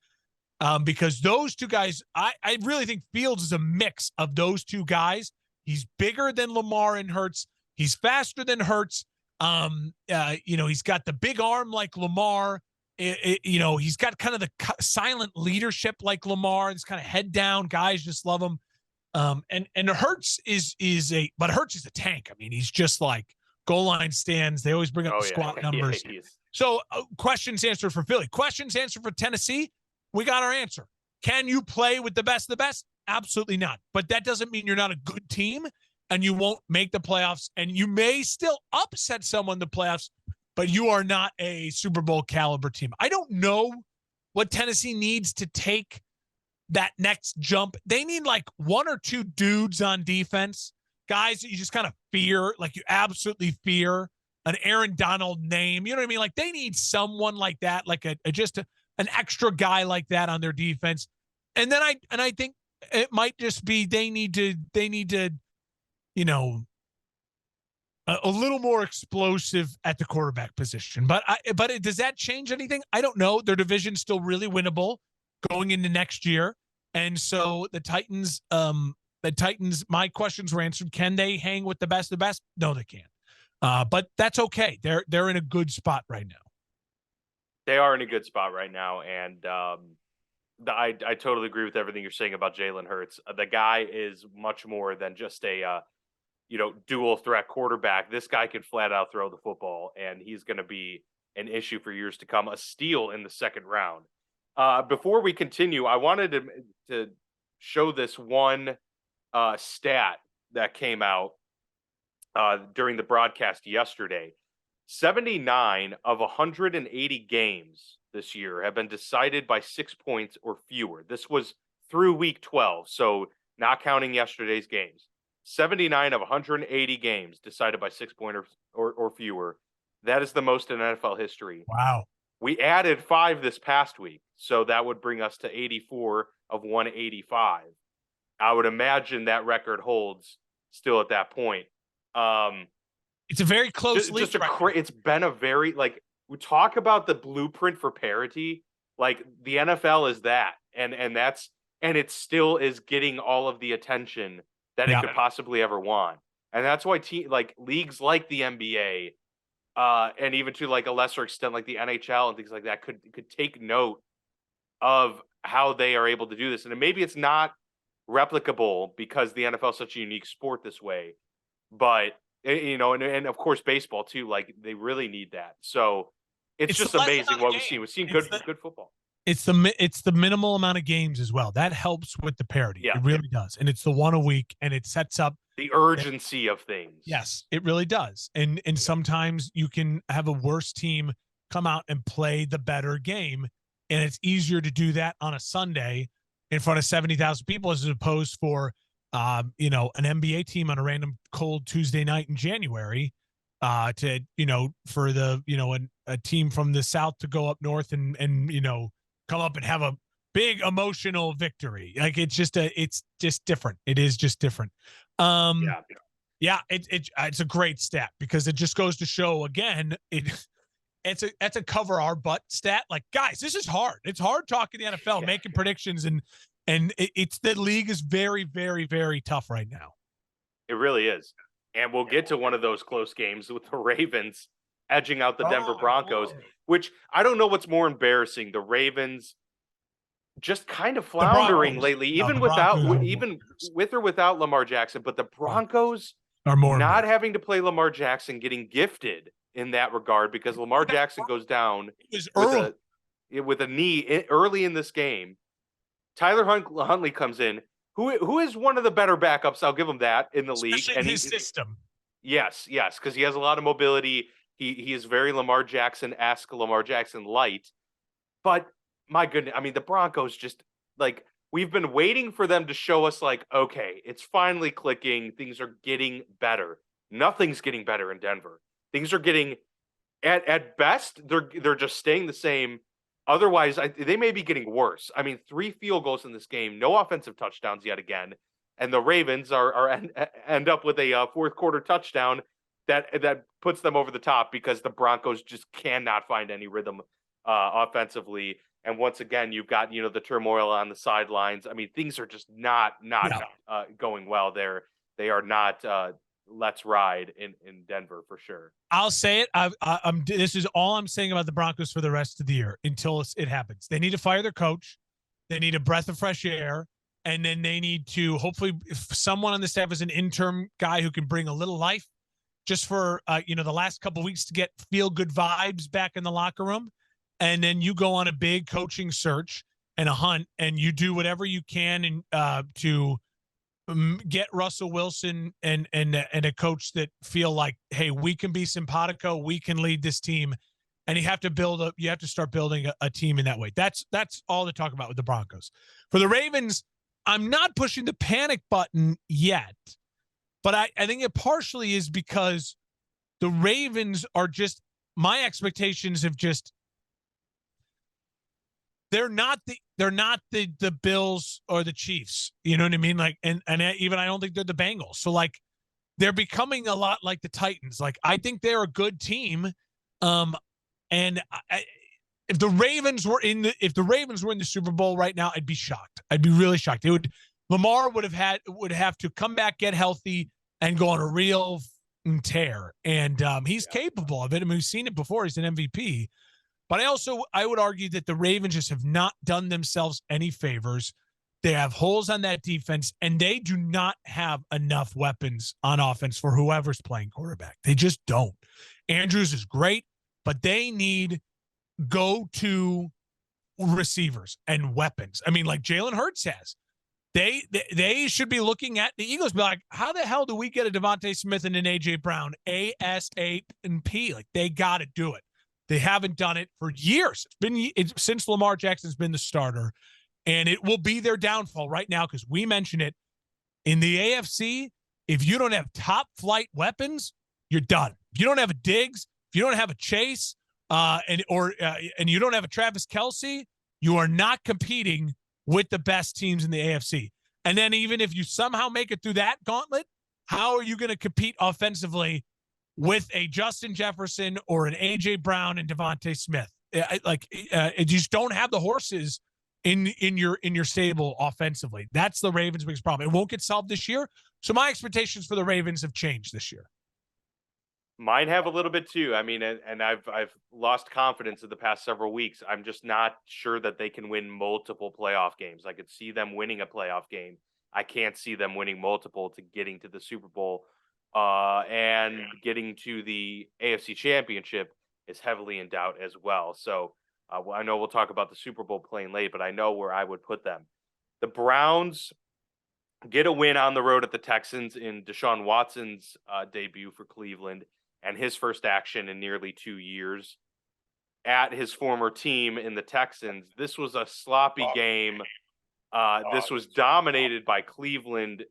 Because those two guys, I really think Fields is a mix of those two guys. He's bigger than Lamar and Hurts. He's faster than Hurts. He's got the big arm like Lamar. He's got kind of the silent leadership like Lamar. This kind of head down guys just love him. And Hurts but Hurts is a tank. I mean, he's just like goal line stands. They always bring up the squat numbers. Yeah, so questions answered for Philly. Questions answered for Tennessee. We got our answer. Can you play with the best of the best? Absolutely not. But that doesn't mean you're not a good team and you won't make the playoffs, and you may still upset someone in the playoffs, but you are not a Super Bowl caliber team. I don't know what Tennessee needs to take that next jump. They need one or two dudes on defense, guys that you just kind of fear, you absolutely fear, an Aaron Donald name. You know what I mean? They need someone like that, an extra guy like that on their defense. And then I think it might just be they need to a little more explosive at the quarterback position. But does that change anything? I don't know. Their division's still really winnable going into next year. And so the Titans, my questions were answered. Can they hang with the best of the best? No, they can't. But that's okay. They're in a good spot right now. They are in a good spot right now, and I totally agree with everything you're saying about Jalen Hurts. The guy is much more than just a dual threat quarterback. This guy can flat out throw the football, and he's going to be an issue for years to come. A steal in the second round. Before we continue, I wanted to show this one stat that came out during the broadcast yesterday. 79 of 180 games this year have been decided by 6 points or fewer. This was through week 12, so not counting yesterday's games. 79 of 180 games decided by 6 points or fewer. That is the most in NFL history. Wow. We added 5 this past week, so that would bring us to 84 of 185. I would imagine that record holds still at that point. It's a very close league. It's been a very, we talk about the blueprint for parity. The NFL is that, and it still is getting all of the attention that it could possibly ever want. And that's why leagues like the NBA, and even to a lesser extent, the NHL and things like that could take note of how they are able to do this. And maybe it's not replicable because the NFL is such a unique sport this way, but and of course baseball too, they really need that. So it's just amazing what we've seen. We've seen good football. It's the minimal amount of games as well. That helps with the parity. Yeah. It really does. And it's the one a week, and it sets up the urgency of things. Yes, it really does. And sometimes you can have a worse team come out and play the better game, and it's easier to do that on a Sunday in front of 70,000 people as opposed for an NBA team on a random cold Tuesday night in January for a team from the South to go up north and come up and have a big emotional victory. Like it's just different. It is just different. Yeah, it's a great stat because it just goes to show again, it's a cover our butt stat. Like, guys, this is hard. It's hard talking the NFL, making predictions, and it's the league is very, very, very tough right now. It really is. And we'll get to one of those close games with the Ravens edging out the Denver Broncos, which I don't know what's more embarrassing. The Ravens just kind of floundering lately, even with or without Lamar Jackson, but the Broncos are more not having to play Lamar Jackson, getting gifted in that regard because Lamar Jackson goes down with a knee early in this game. Tyler Huntley comes in, who is one of the better backups. I'll give him that in the league. And his system. Yes, because he has a lot of mobility. He is very Lamar Jackson-esque, Lamar Jackson light. But my goodness, I mean, the Broncos just like we've been waiting for them to show us like, okay, it's finally clicking. Things are getting better. Nothing's getting better in Denver. Things are getting at best, they're just staying the same. Otherwise, they may be getting worse. I mean, 3 field goals in this game, no offensive touchdowns yet again. And the Ravens end up with a fourth quarter touchdown that puts them over the top because the Broncos just cannot find any rhythm offensively. And once again, you've got the turmoil on the sidelines. I mean, things are just not going well there. They are not let's ride in Denver for sure. I'll say it. I'm this is all I'm saying about the Broncos for the rest of the year until it happens. They need to fire their coach. They need a breath of fresh air. And then they need to hopefully, if someone on the staff is an interim guy who can bring a little life just for, the last couple of weeks to get feel good vibes back in the locker room. And then you go on a big coaching search and a hunt and you do whatever you can to get Russell Wilson and a coach that feel like, hey, we can be simpatico. We can lead this team. And you have to start building a team in that way. That's all to talk about with the Broncos. For the Ravens, I'm not pushing the panic button yet, but I think it partially is because the Ravens are just, my expectations have just, they're not the Bills or the Chiefs. You know what I mean? Like, and even I don't think they're the Bengals. So like, they're becoming a lot like the Titans. Like, I think they're a good team. And if the Ravens were in the Super Bowl right now, I'd be shocked. I'd be really shocked. Lamar would have to come back, get healthy, and go on a real tear. And he's capable of it. I mean, we've seen it before. He's an MVP. But I would argue that the Ravens just have not done themselves any favors. They have holes on that defense, and they do not have enough weapons on offense for whoever's playing quarterback. They just don't. Andrews is great, but they need go-to receivers and weapons. I mean, like Jalen Hurts has. They should be looking at the Eagles, be like, how the hell do we get a Devontae Smith and an A.J. Brown, A-S-8 and P? Like, they got to do it. They haven't done it for years. It's since Lamar Jackson's been the starter, and it will be their downfall right now because we mentioned it. In the AFC, if you don't have top-flight weapons, you're done. If you don't have a Diggs, if you don't have a Chase, and you don't have a Travis Kelce, you are not competing with the best teams in the AFC. And then even if you somehow make it through that gauntlet, how are you going to compete offensively with a Justin Jefferson or an A.J. Brown and Devontae Smith? You just don't have the horses in your stable offensively. That's the Ravens' biggest problem. It won't get solved this year. So my expectations for the Ravens have changed this year. Mine have a little bit too. I mean, and I've lost confidence in the past several weeks. I'm just not sure that they can win multiple playoff games. I could see them winning a playoff game. I can't see them winning multiple to getting to the Super Bowl. And getting to the AFC Championship is heavily in doubt as well. So Well, I know we'll talk about the Super Bowl playing late, but I know where I would put them. The Browns get a win on the road at the Texans in Deshaun Watson's debut for Cleveland and his first action in nearly 2 years at his former team in the Texans. This was a sloppy game. This was dominated by Cleveland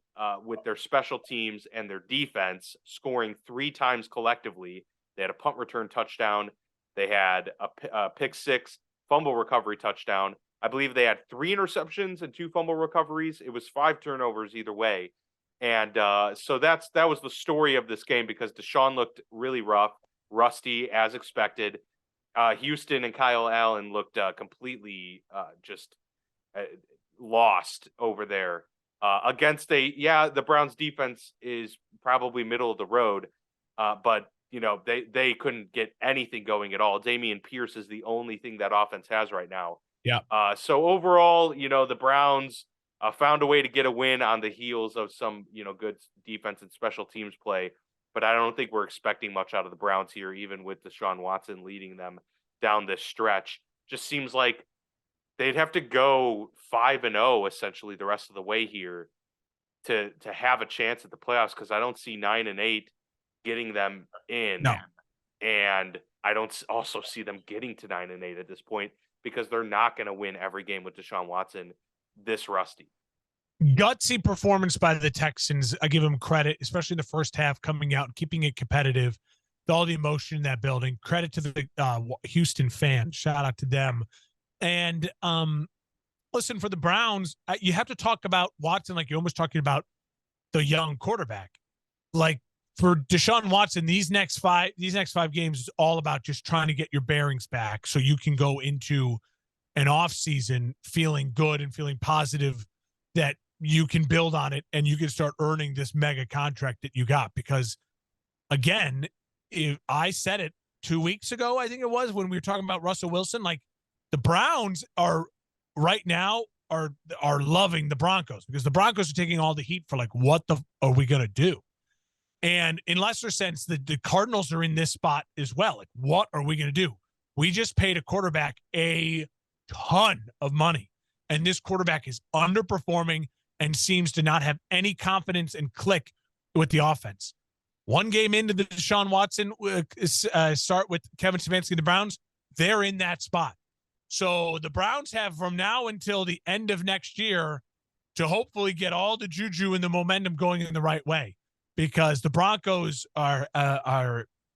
with their special teams and their defense, scoring 3 times collectively. They had a punt return touchdown. They had a pick six fumble recovery touchdown. I believe they had 3 interceptions and 2 fumble recoveries. It was 5 turnovers either way. And so that was the story of this game because Deshaun looked really rough, rusty as expected. Houston and Kyle Allen looked completely just lost over there against the Browns defense is probably middle of the road, but they couldn't get anything going at all. Dameon Pierce is the only thing that offense has right now. Yeah. So overall, the Browns found a way to get a win on the heels of some good defense and special teams play. But I don't think we're expecting much out of the Browns here, even with Deshaun Watson leading them down this stretch. Just seems like they'd have to go 5-0 essentially the rest of the way here to have a chance at the playoffs, because I don't see 9-8 getting them in. No. And I don't also see them getting to 9-8 at this point because they're not going to win every game with Deshaun Watson this rusty. Gutsy performance by the Texans. I give them credit, especially in the first half, coming out and keeping it competitive. All the emotion in that building. Credit to the Houston fans. Shout out to them. And listen, for the Browns, you have to talk about Watson like you're almost talking about the young quarterback. Like for Deshaun Watson, these next five games is all about just trying to get your bearings back so you can go into an offseason feeling good and feeling positive that you can build on it and you can start earning this mega contract that you got. Because again, if I said it 2 weeks ago, I think it was, when we were talking about Russell Wilson, like the Browns are right now are loving the Broncos because the Broncos are taking all the heat for like, what the are we going to do? And in lesser sense, the Cardinals are in this spot as well. Like, what are we going to do? We just paid a quarterback a ton of money, and this quarterback is underperforming and seems to not have any confidence and click with the offense. One game into the Deshaun Watson start with Kevin Stefanski, the Browns, they're in that spot. So the Browns have from now until the end of next year to hopefully get all the juju and the momentum going in the right way, because the Broncos are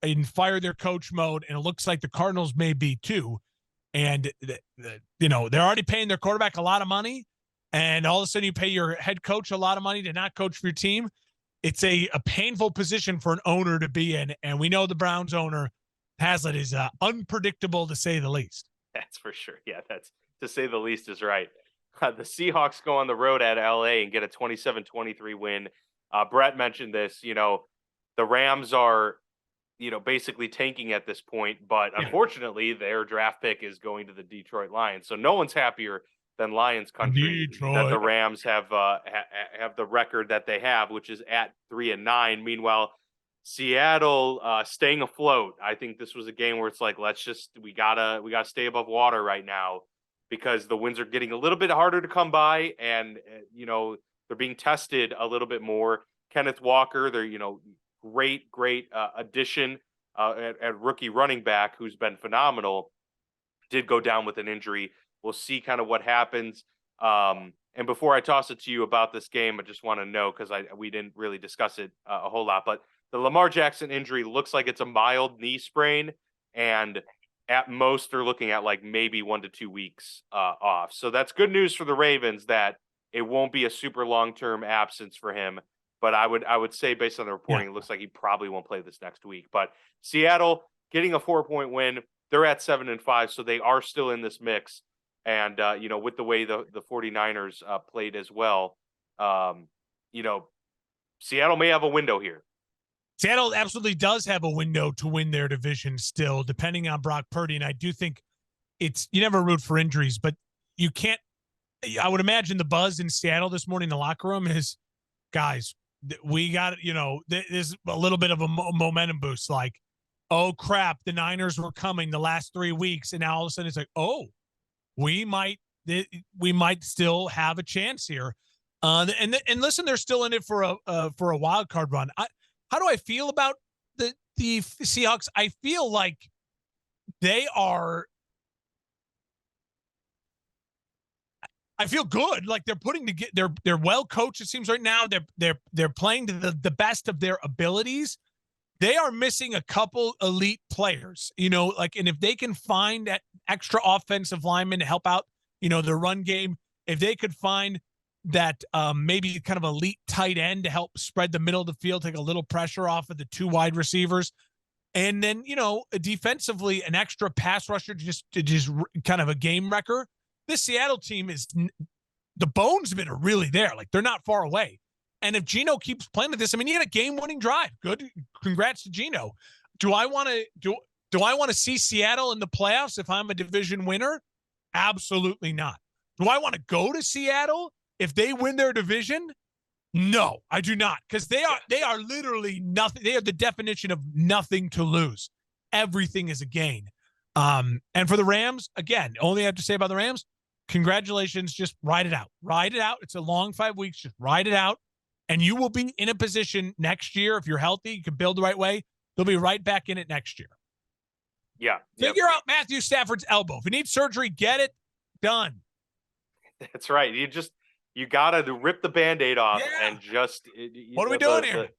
in fire their coach mode, and it looks like the Cardinals may be too. And they're already paying their quarterback a lot of money, and all of a sudden you pay your head coach a lot of money to not coach for your team. It's a painful position for an owner to be in, and we know the Browns owner, Haslett, is unpredictable to say the least. That's for sure. Yeah, that's to say the least is right. The Seahawks go on the road at LA and get a 27-23 win. Brett mentioned this, the Rams are, basically tanking at this point, but unfortunately their draft pick is going to the Detroit Lions. So no one's happier than Lions country that the Rams have the record that they have, which is at 3-9. Meanwhile, Seattle staying afloat. I think this was a game where it's like, we gotta stay above water right now because the wins are getting a little bit harder to come by, and they're being tested a little bit more. Kenneth Walker, they're great addition at rookie running back, who's been phenomenal, did go down with an injury. We'll see kind of what happens. And before I toss it to you about this game, I just want to know, because we didn't really discuss it a whole lot, but the Lamar Jackson injury looks like it's a mild knee sprain, and at most they're looking at like maybe 1 to 2 weeks off. So that's good news for the Ravens that it won't be a super long-term absence for him. But I would say, based on the reporting, It looks like he probably won't play this next week. But Seattle getting a 4-point win, they're at 7-5, so they are still in this mix. And with the way the 49ers played as well, Seattle may have a window here. Seattle absolutely does have a window to win their division still, depending on Brock Purdy. And I do think you never root for injuries, but you can't. I would imagine the buzz in Seattle this morning in the locker room is, guys, we got, there's a little bit of a momentum boost. Like, oh crap, the Niners were coming the last 3 weeks, and now all of a sudden it's like, oh, we might still have a chance here. And listen, they're still in it for a wild card run. How do I feel about the Seahawks? I feel like they are. I feel good. Like they're putting together. They're well coached. It seems right now they're playing to the best of their abilities. They are missing a couple elite players, and if they can find that extra offensive lineman to help out, the run game, if they could find that maybe kind of elite tight end to help spread the middle of the field, take a little pressure off of the 2 wide receivers, and then, defensively, an extra pass rusher to just kind of a game wrecker. This Seattle team the bones of it are really there. Like they're not far away. And if Geno keeps playing with this, I mean, he had a game-winning drive. Good, congrats to Geno. Do I want to see Seattle in the playoffs if I'm a division winner? Absolutely not. Do I want to go to Seattle if they win their division? No, I do not, because they are literally nothing. They are the definition of nothing to lose. Everything is a gain. And for the Rams, again, only I have to say about the Rams, congratulations. Just ride it out. Ride it out. It's a long 5 weeks. Just ride it out. And you will be in a position next year, if you're healthy, you can build the right way, they'll be right back in it next year. Yeah. Figure out Matthew Stafford's elbow. If he needs surgery, get it done. That's right. You got to rip the Band-Aid off and just what are we doing here?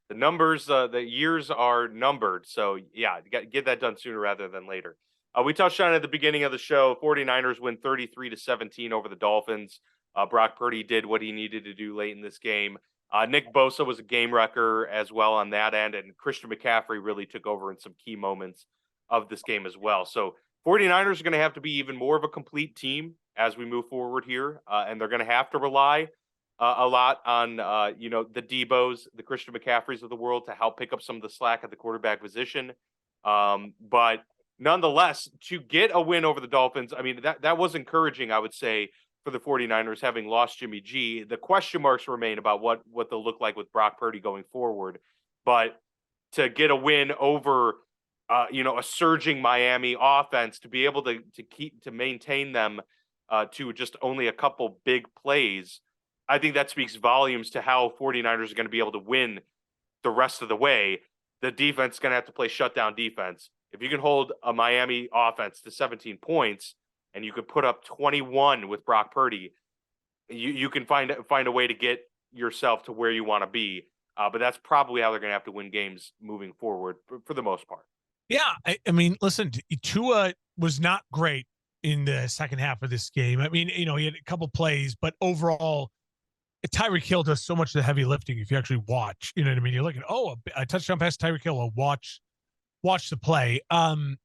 The numbers, the years are numbered. So, yeah, you got to get that done sooner rather than later. We touched on it at the beginning of the show. 49ers win 33-17 over the Dolphins. Brock Purdy did what he needed to do late in this game. Nick Bosa was a game wrecker as well on that end, and Christian McCaffrey really took over in some key moments of this game as well. So 49ers are going to have to be even more of a complete team as we move forward here, and they're going to have to rely a lot on, the Debos, the Christian McCaffreys of the world to help pick up some of the slack at the quarterback position. But nonetheless, to get a win over the Dolphins, I mean, that was encouraging, I would say, for the 49ers, having lost Jimmy G. The question marks remain about what they'll look like with Brock Purdy going forward. But to get a win over, a surging Miami offense, to be able to maintain them to just only a couple big plays, I think that speaks volumes to how 49ers are going to be able to win the rest of the way. The defense is going to have to play shutdown defense. If you can hold a Miami offense to 17 points, and you could put up 21 with Brock Purdy, you can find a way to get yourself to where you want to be. But that's probably how they're going to have to win games moving forward for the most part. Yeah, I mean, listen, Tua was not great in the second half of this game. I mean, he had a couple plays, but overall, Tyreek Hill does so much of the heavy lifting if you actually watch. You know what I mean? You're looking, a touchdown pass to Tyreek Hill. Well, watch the play. I'm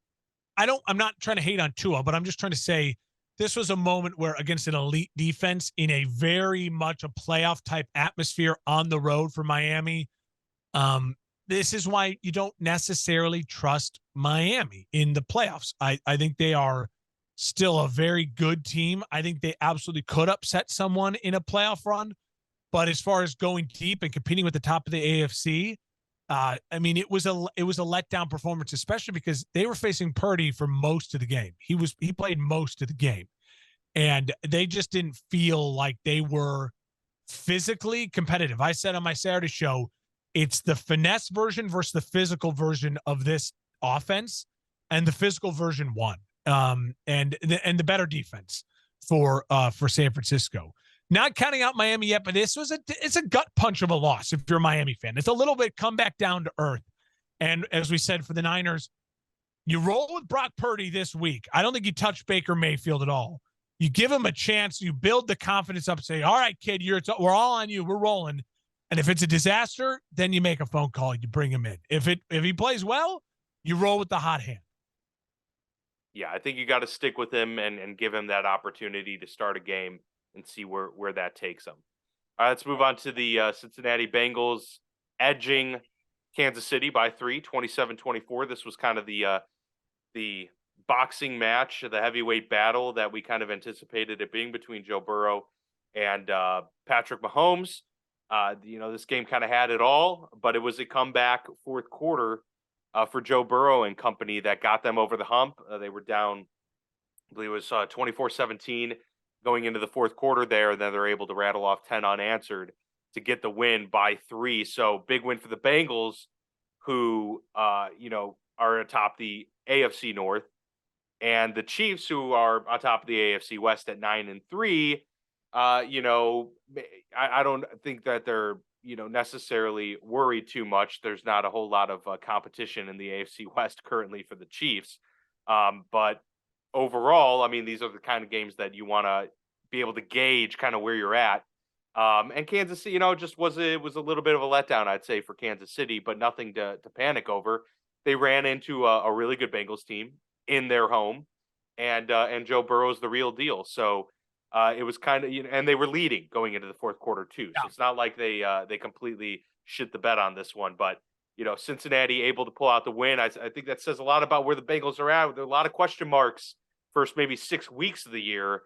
not trying to hate on Tua, but I'm just trying to say this was a moment where against an elite defense in a very much a playoff type atmosphere on the road for Miami. This is why you don't necessarily trust Miami in the playoffs. I think they are still a very good team. I think they absolutely could upset someone in a playoff run. But as far as going deep and competing with the top of the AFC, I mean, it was a letdown performance, especially because they were facing Purdy for most of the game. He played most of the game, and they just didn't feel like they were physically competitive. I said on my Saturday show, it's the finesse version versus the physical version of this offense, and the physical version won. And the better defense for San Francisco. Not counting out Miami yet, but it's a gut punch of a loss if you're a Miami fan. It's a little bit come back down to earth. And as we said for the Niners, you roll with Brock Purdy this week. I don't think you touch Baker Mayfield at all. You give him a chance. You build the confidence up. Say, all right, kid, we're all on you. We're rolling. And if it's a disaster, then you make a phone call. You bring him in. If he plays well, you roll with the hot hand. Yeah, I think you got to stick with him and give him that opportunity to start a game and see where that takes them. All right, let's move on to the Cincinnati Bengals edging Kansas City by 3, 27-24. This was kind of the boxing match, the heavyweight battle that we kind of anticipated it being between Joe Burrow and Patrick Mahomes. This game kind of had it all, but it was a comeback fourth quarter for Joe Burrow and company that got them over the hump. They were down, I believe it was 24-17 going into the fourth quarter there. And then they're able to rattle off 10 unanswered to get the win by 3. So big win for the Bengals, who, are atop the AFC North, and the Chiefs, who are on top of the AFC West at 9-3. I don't think that they're, necessarily worried too much. There's not a whole lot of competition in the AFC West currently for the Chiefs. But overall, I mean, these are the kind of games that you want to be able to gauge kind of where you're at. And Kansas City, just was a little bit of a letdown, I'd say, for Kansas City, but nothing to panic over. They ran into a really good Bengals team in their home, and Joe Burrow's the real deal. So it was kind of, and they were leading going into the fourth quarter too. Yeah. So it's not like they completely shit the bed on this one, but Cincinnati able to pull out the win. I think that says a lot about where the Bengals are at. There are a lot of question marks first maybe 6 weeks of the year.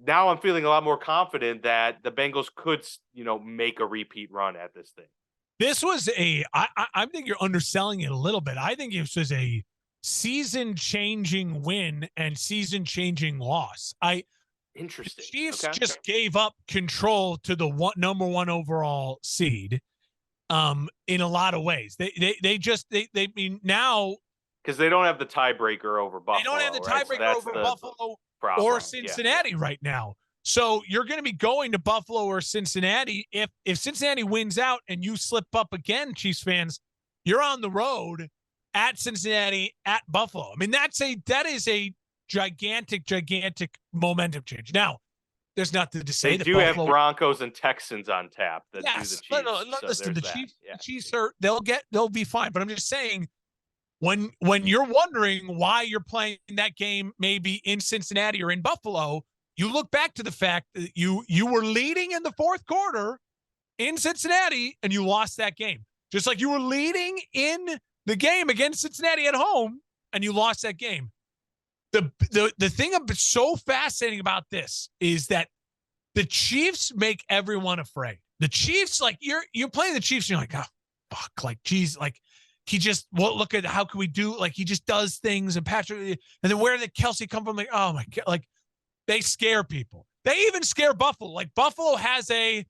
Now I'm feeling a lot more confident that the Bengals could, make a repeat run at this thing. This was I think you're underselling it a little bit. I think this was a season-changing win and season-changing loss. Interesting. The Chiefs Okay. just gave up control to the number 1 overall seed in a lot of ways. They mean now because they don't have the tiebreaker over Buffalo. They don't have the tiebreaker over Buffalo problem. or Cincinnati right now. So you're going to be going to Buffalo or Cincinnati. If Cincinnati wins out and you slip up again, Chiefs fans, you're on the road at Cincinnati, at Buffalo. I mean, that is a gigantic momentum change. Now, there's nothing to say they that do Buffalo, have Broncos and Texans on tap that do the Chiefs. No, listen, the Chiefs, Yeah. the Chiefs they'll be fine. But I'm just saying, when you're wondering why you're playing that game maybe in Cincinnati or in Buffalo, you look back to the fact that you were leading in the fourth quarter in Cincinnati and you lost that game. Just like you were leading in the game against Cincinnati at home and you lost that game. The thing that's so fascinating about this is that the Chiefs make everyone afraid. The Chiefs, like you're playing the Chiefs and you're like, oh, fuck, like, geez, like he just, well, look at how can we do, like he just does things and Patrick, and then where did Kelsey come from? Like, oh my God, like they scare people. They even scare Buffalo. Like Buffalo has a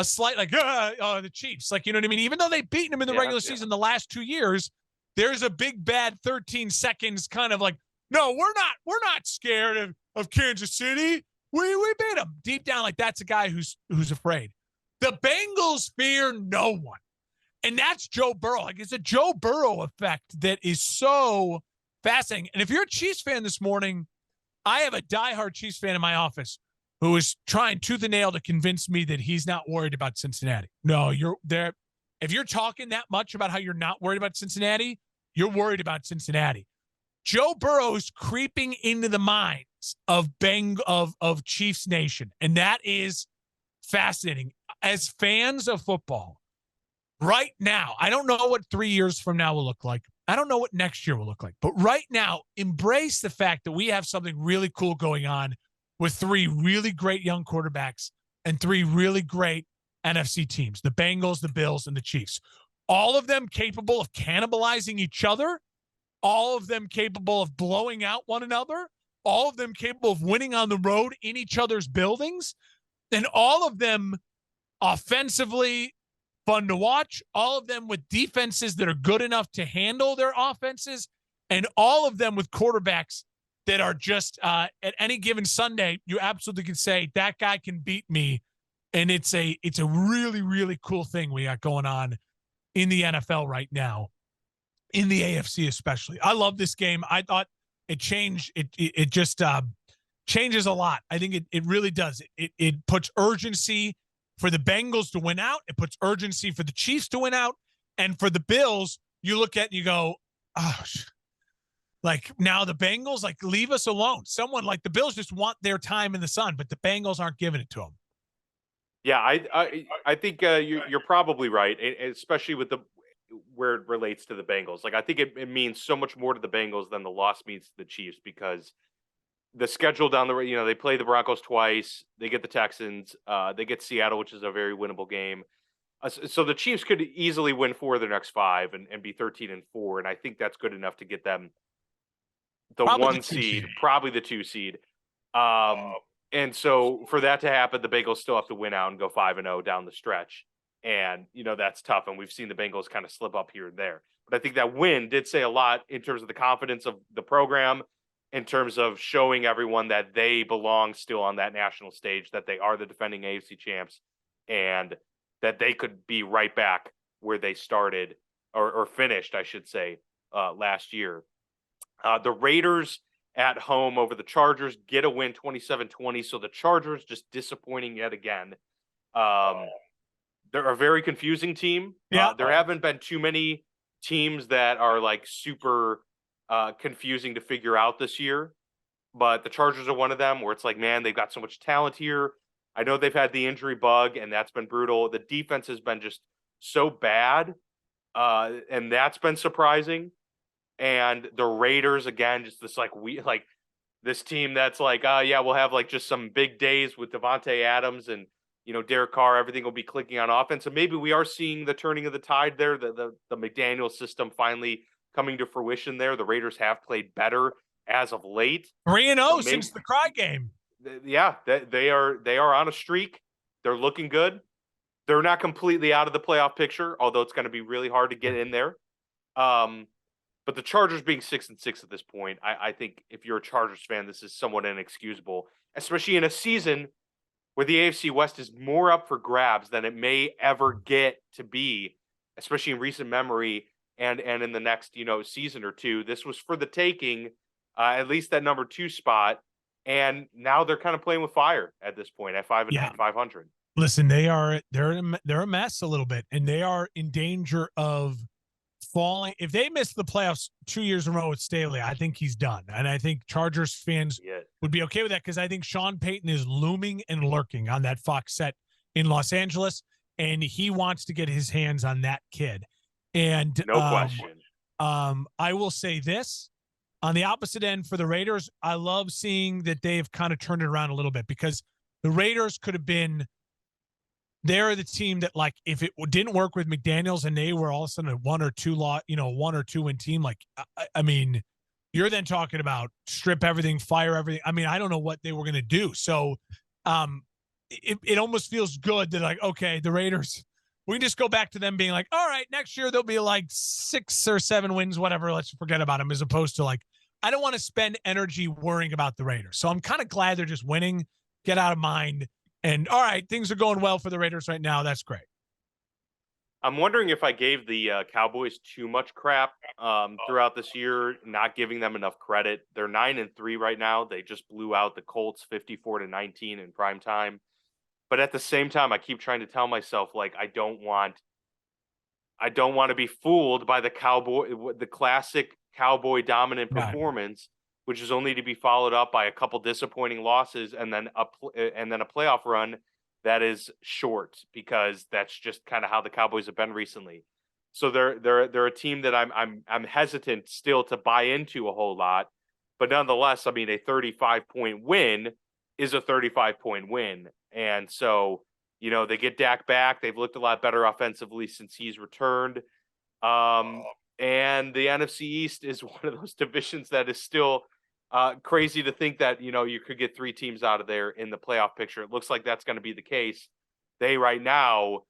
slight, like, the Chiefs, like, you know what I mean? Even though they've beaten them in the regular season the last 2 years, there's a big bad 13 seconds kind of like, no, we're not scared of Kansas City. We beat them deep down. Like that's a guy who's afraid. The Bengals fear no one. And that's Joe Burrow. Like it's a Joe Burrow effect that is so fascinating. And if you're a Chiefs fan this morning, I have a diehard Chiefs fan in my office who is trying tooth and nail to convince me that he's not worried about Cincinnati. No, you're there. If you're talking that much about how you're not worried about Cincinnati, you're worried about Cincinnati. Joe Burrow's creeping into the minds of Chiefs Nation, and that is fascinating. As fans of football, right now, I don't know what 3 years from now will look like. I don't know what next year will look like. But right now, embrace the fact that we have something really cool going on with 3 really great young quarterbacks and 3 really great NFC teams, the Bengals, the Bills, and the Chiefs. All of them capable of cannibalizing each other, all of them capable of blowing out one another, all of them capable of winning on the road in each other's buildings, and all of them offensively fun to watch, all of them with defenses that are good enough to handle their offenses, and all of them with quarterbacks that are just at any given Sunday, you absolutely can say that guy can beat me. And it's a really, really cool thing we got going on in the NFL right now, in the AFC especially. I love this game. I thought it changed. It just changes a lot. I think it really does. It puts urgency for the Bengals to win out. It puts urgency for the Chiefs to win out. And for the Bills, you look at and you go, oh, like now the Bengals, like leave us alone. Someone like the Bills just want their time in the sun, but the Bengals aren't giving it to them. Yeah, I think you're probably right, especially with where it relates to the Bengals. Like I think it means so much more to the Bengals than the loss means to the Chiefs, because the schedule down the road, they play the Broncos twice, they get the Texans, they get Seattle, which is a very winnable game. So the Chiefs could easily win 4 of their next 5 and be 13-4, and I think that's good enough to get them the Probably the 1 2 seed, seed. probably the 2 seed. And so for that to happen, the Bengals still have to win out and go 5-0 down the stretch. And, that's tough. And we've seen the Bengals kind of slip up here and there. But I think that win did say a lot in terms of the confidence of the program, in terms of showing everyone that they belong still on that national stage, that they are the defending AFC champs, and that they could be right back where they started or finished, I should say, last year. The Raiders at home over the Chargers get a win 27-20. So the Chargers just disappointing yet again. They're a very confusing team. Yeah. There haven't been too many teams that are like super confusing to figure out this year, but the Chargers are one of them where it's like, man, they've got so much talent here. I know they've had the injury bug and that's been brutal. The defense has been just so bad, and that's been surprising. And the Raiders, again, just this team that's like, yeah, we'll have like just some big days with Devontae Adams and Derek Carr. Everything will be clicking on offense, and maybe we are seeing the turning of the tide there. The McDaniel system finally coming to fruition there. The Raiders have played better as of late. 3-0 since the Cry game. Yeah, they are on a streak. They're looking good. They're not completely out of the playoff picture, although it's going to be really hard to get in there. But the Chargers being 6-6 at this point, I think if you're a Chargers fan, this is somewhat inexcusable, especially in a season where the AFC West is more up for grabs than it may ever get to be, especially in recent memory and in the next season or two. This was for the taking, at least that number 2 spot, and now they're kind of playing with fire at this point at 500. Listen, they're a mess a little bit, and they are in danger of falling. If they miss the playoffs 2 years in a row with Staley, I think he's done. And I think Chargers fans would be okay with that, because I think Sean Payton is looming and lurking on that Fox set in Los Angeles, and he wants to get his hands on that kid. And no question. I will say this. On the opposite end for the Raiders, I love seeing that they've kind of turned it around a little bit, because the Raiders could have been – they're the team that, like, if it didn't work with McDaniels and they were all of a sudden a 1 or 2 win team, like, I mean, you're then talking about strip everything, fire everything. I mean, I don't know what they were going to do. So it almost feels good that, like, okay, the Raiders, we can just go back to them being like, all right, next year they'll be like 6 or 7 wins, whatever. Let's forget about them, as opposed to, like, I don't want to spend energy worrying about the Raiders. So I'm kind of glad they're just winning, get out of mind. And all right, things are going well for the Raiders right now. That's great. I'm wondering if I gave the Cowboys too much crap throughout this year, not giving them enough credit. They're 9-3 right now. They just blew out the Colts 54-19 in prime time. But at the same time, I keep trying to tell myself, like, I don't want to be fooled by the classic Cowboy dominant performance, which is only to be followed up by a couple disappointing losses and then a playoff run that is short, because that's just kind of how the Cowboys have been recently. So they're a team that I'm hesitant still to buy into a whole lot, but nonetheless, I mean, a 35-point win is a 35-point win, and so they get Dak back. They've looked a lot better offensively since he's returned, and the NFC East is one of those divisions that is still crazy to think that, you could get 3 teams out of there in the playoff picture. It looks like that's going to be the case. They right now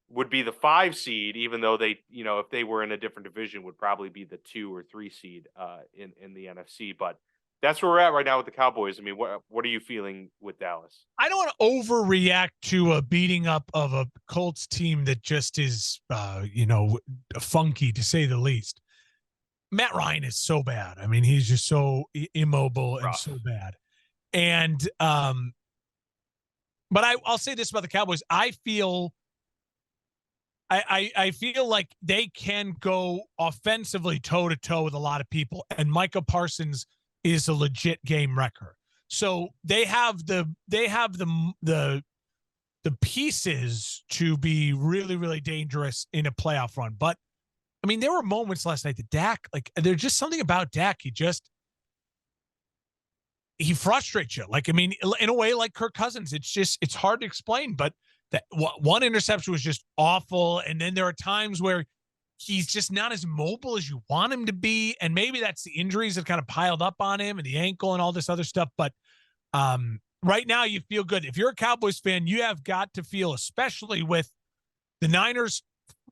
would be the 5 seed, even though they, if they were in a different division, would probably be the 2 or 3 seed in the NFC. But that's where we're at right now with the Cowboys. I mean, what are you feeling with Dallas? I don't want to overreact to a beating up of a Colts team that just is, funky, to say the least. Matt Ryan is so bad. I mean, he's just so immobile and so bad. And, but I'll say this about the Cowboys. I feel like they can go offensively toe to toe with a lot of people, and Micah Parsons is a legit game wrecker. So they have the pieces to be really, really dangerous in a playoff run. But I mean, there were moments last night that Dak, like, there's just something about Dak. He frustrates you. Like, I mean, in a way like Kirk Cousins, it's hard to explain, but That one interception was just awful. And then there are times where he's just not as mobile as you want him to be. And maybe that's the injuries that kind of piled up on him and the ankle and all this other stuff. But right now you feel good. If you're a Cowboys fan, you have got to feel, especially with the Niners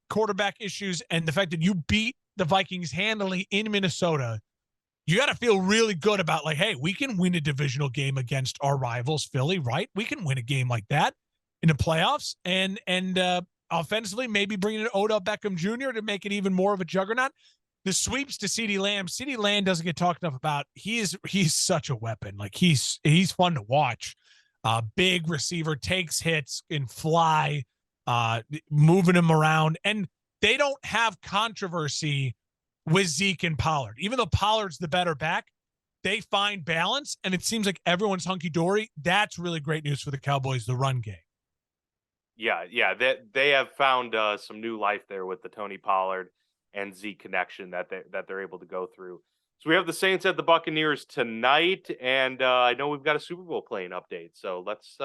quarterback issues and the fact that you beat the Vikings handily in Minnesota, you got to feel really good about like, hey, we can win a divisional game against our rivals, Philly, right? We can win a game like that in the playoffs, and offensively, maybe bringing in Odell Beckham Jr. to make it even more of a juggernaut. The sweeps to CeeDee Lamb. CeeDee Lamb doesn't get talked enough about. He's such a weapon. Like he's fun to watch. Big receiver, takes hits, can fly, moving him around. And they don't have controversy with Zeke and Pollard. Even though Pollard's the better back, they find balance, and it seems like everyone's hunky-dory. That's really great news for the Cowboys, the run game. Yeah, they have found some new life there with the Tony Pollard and Zeke connection that they're able to go through. So we have the Saints at the Buccaneers tonight, and I know we've got a Super Bowl playing update. So let's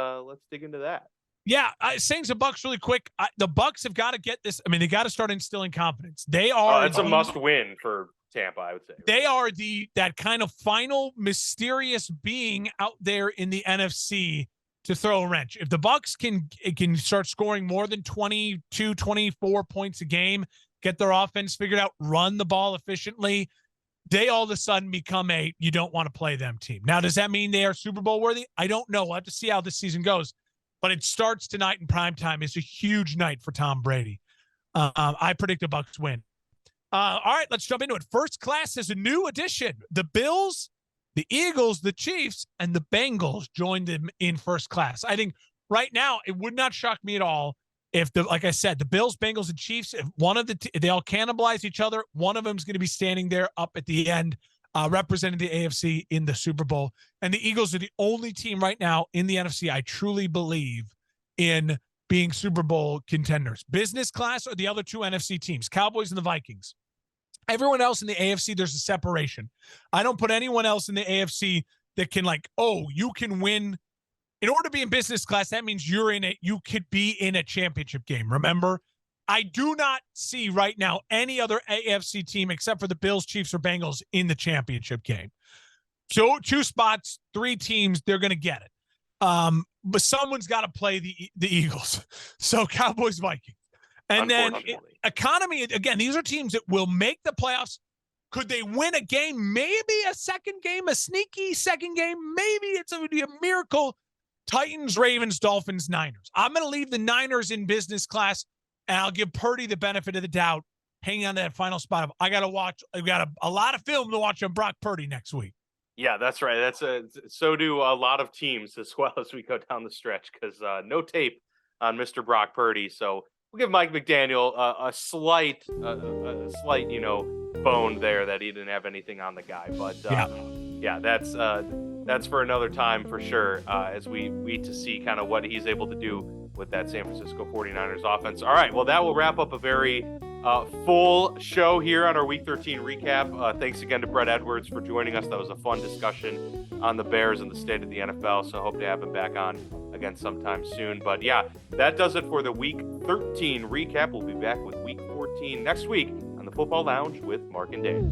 dig into that. Yeah, Saints and Bucs really quick. The Bucs have got to get this. I mean, they got to start instilling confidence. They are. It's a must-win for Tampa, I would say. They are that kind of final mysterious being out there in the NFC to throw a wrench. If the Bucs can start scoring more than 22, 24 points a game, get their offense figured out, run the ball efficiently, they all of a sudden become you don't want to play them team. Now, does that mean they are Super Bowl worthy? I don't know. We'll have to see how this season goes. But it starts tonight in primetime. It's a huge night for Tom Brady. I predict the Bucs win. All right, let's jump into it. First class is a new addition. The Bills, the Eagles, the Chiefs, and the Bengals joined them in first class. I think right now it would not shock me at all if, like I said, the Bills, Bengals, and Chiefs, if one of they all cannibalize each other, one of them is going to be standing there up at the end, representing the AFC in the Super Bowl. And the Eagles are the only team right now in the NFC I truly believe in being Super Bowl contenders. Business class are the other two NFC teams, Cowboys and the Vikings. Everyone else in the AFC, there's a separation. I don't put anyone else in the AFC that can you can win. In order to be in business class, that means you could be in a championship game. Remember, I do not see right now any other AFC team except for the Bills, Chiefs, or Bengals in the championship game. So 2 spots, 3 teams, they're going to get it. But someone's got to play the Eagles. So Cowboys, Vikings. And then economy, again, these are teams that will make the playoffs. Could they win a game? Maybe a second game, a sneaky second game. Maybe it's a miracle. Titans, Ravens, Dolphins, Niners. I'm going to leave the Niners in business class, and I'll give Purdy the benefit of the doubt, hanging on to that final spot. I've got a lot of film to watch on Brock Purdy next week. Yeah, that's right. So do a lot of teams as well as we go down the stretch because no tape on Mr. Brock Purdy. So we'll give Mike McDaniel a slight, bone there that he didn't have anything on the guy. But yeah, that's for another time for sure. As we wait to see kind of what he's able to do with that San Francisco 49ers offense. All right, well, that will wrap up a very full show here on our Week 13 recap. Thanks again to Brett Edwards for joining us. That was a fun discussion on the Bears and the state of the NFL, so hope to have him back on again sometime soon. But yeah, that does it for the Week 13 recap. We'll be back with Week 14 next week on the Football Lounge with Mark and Dave.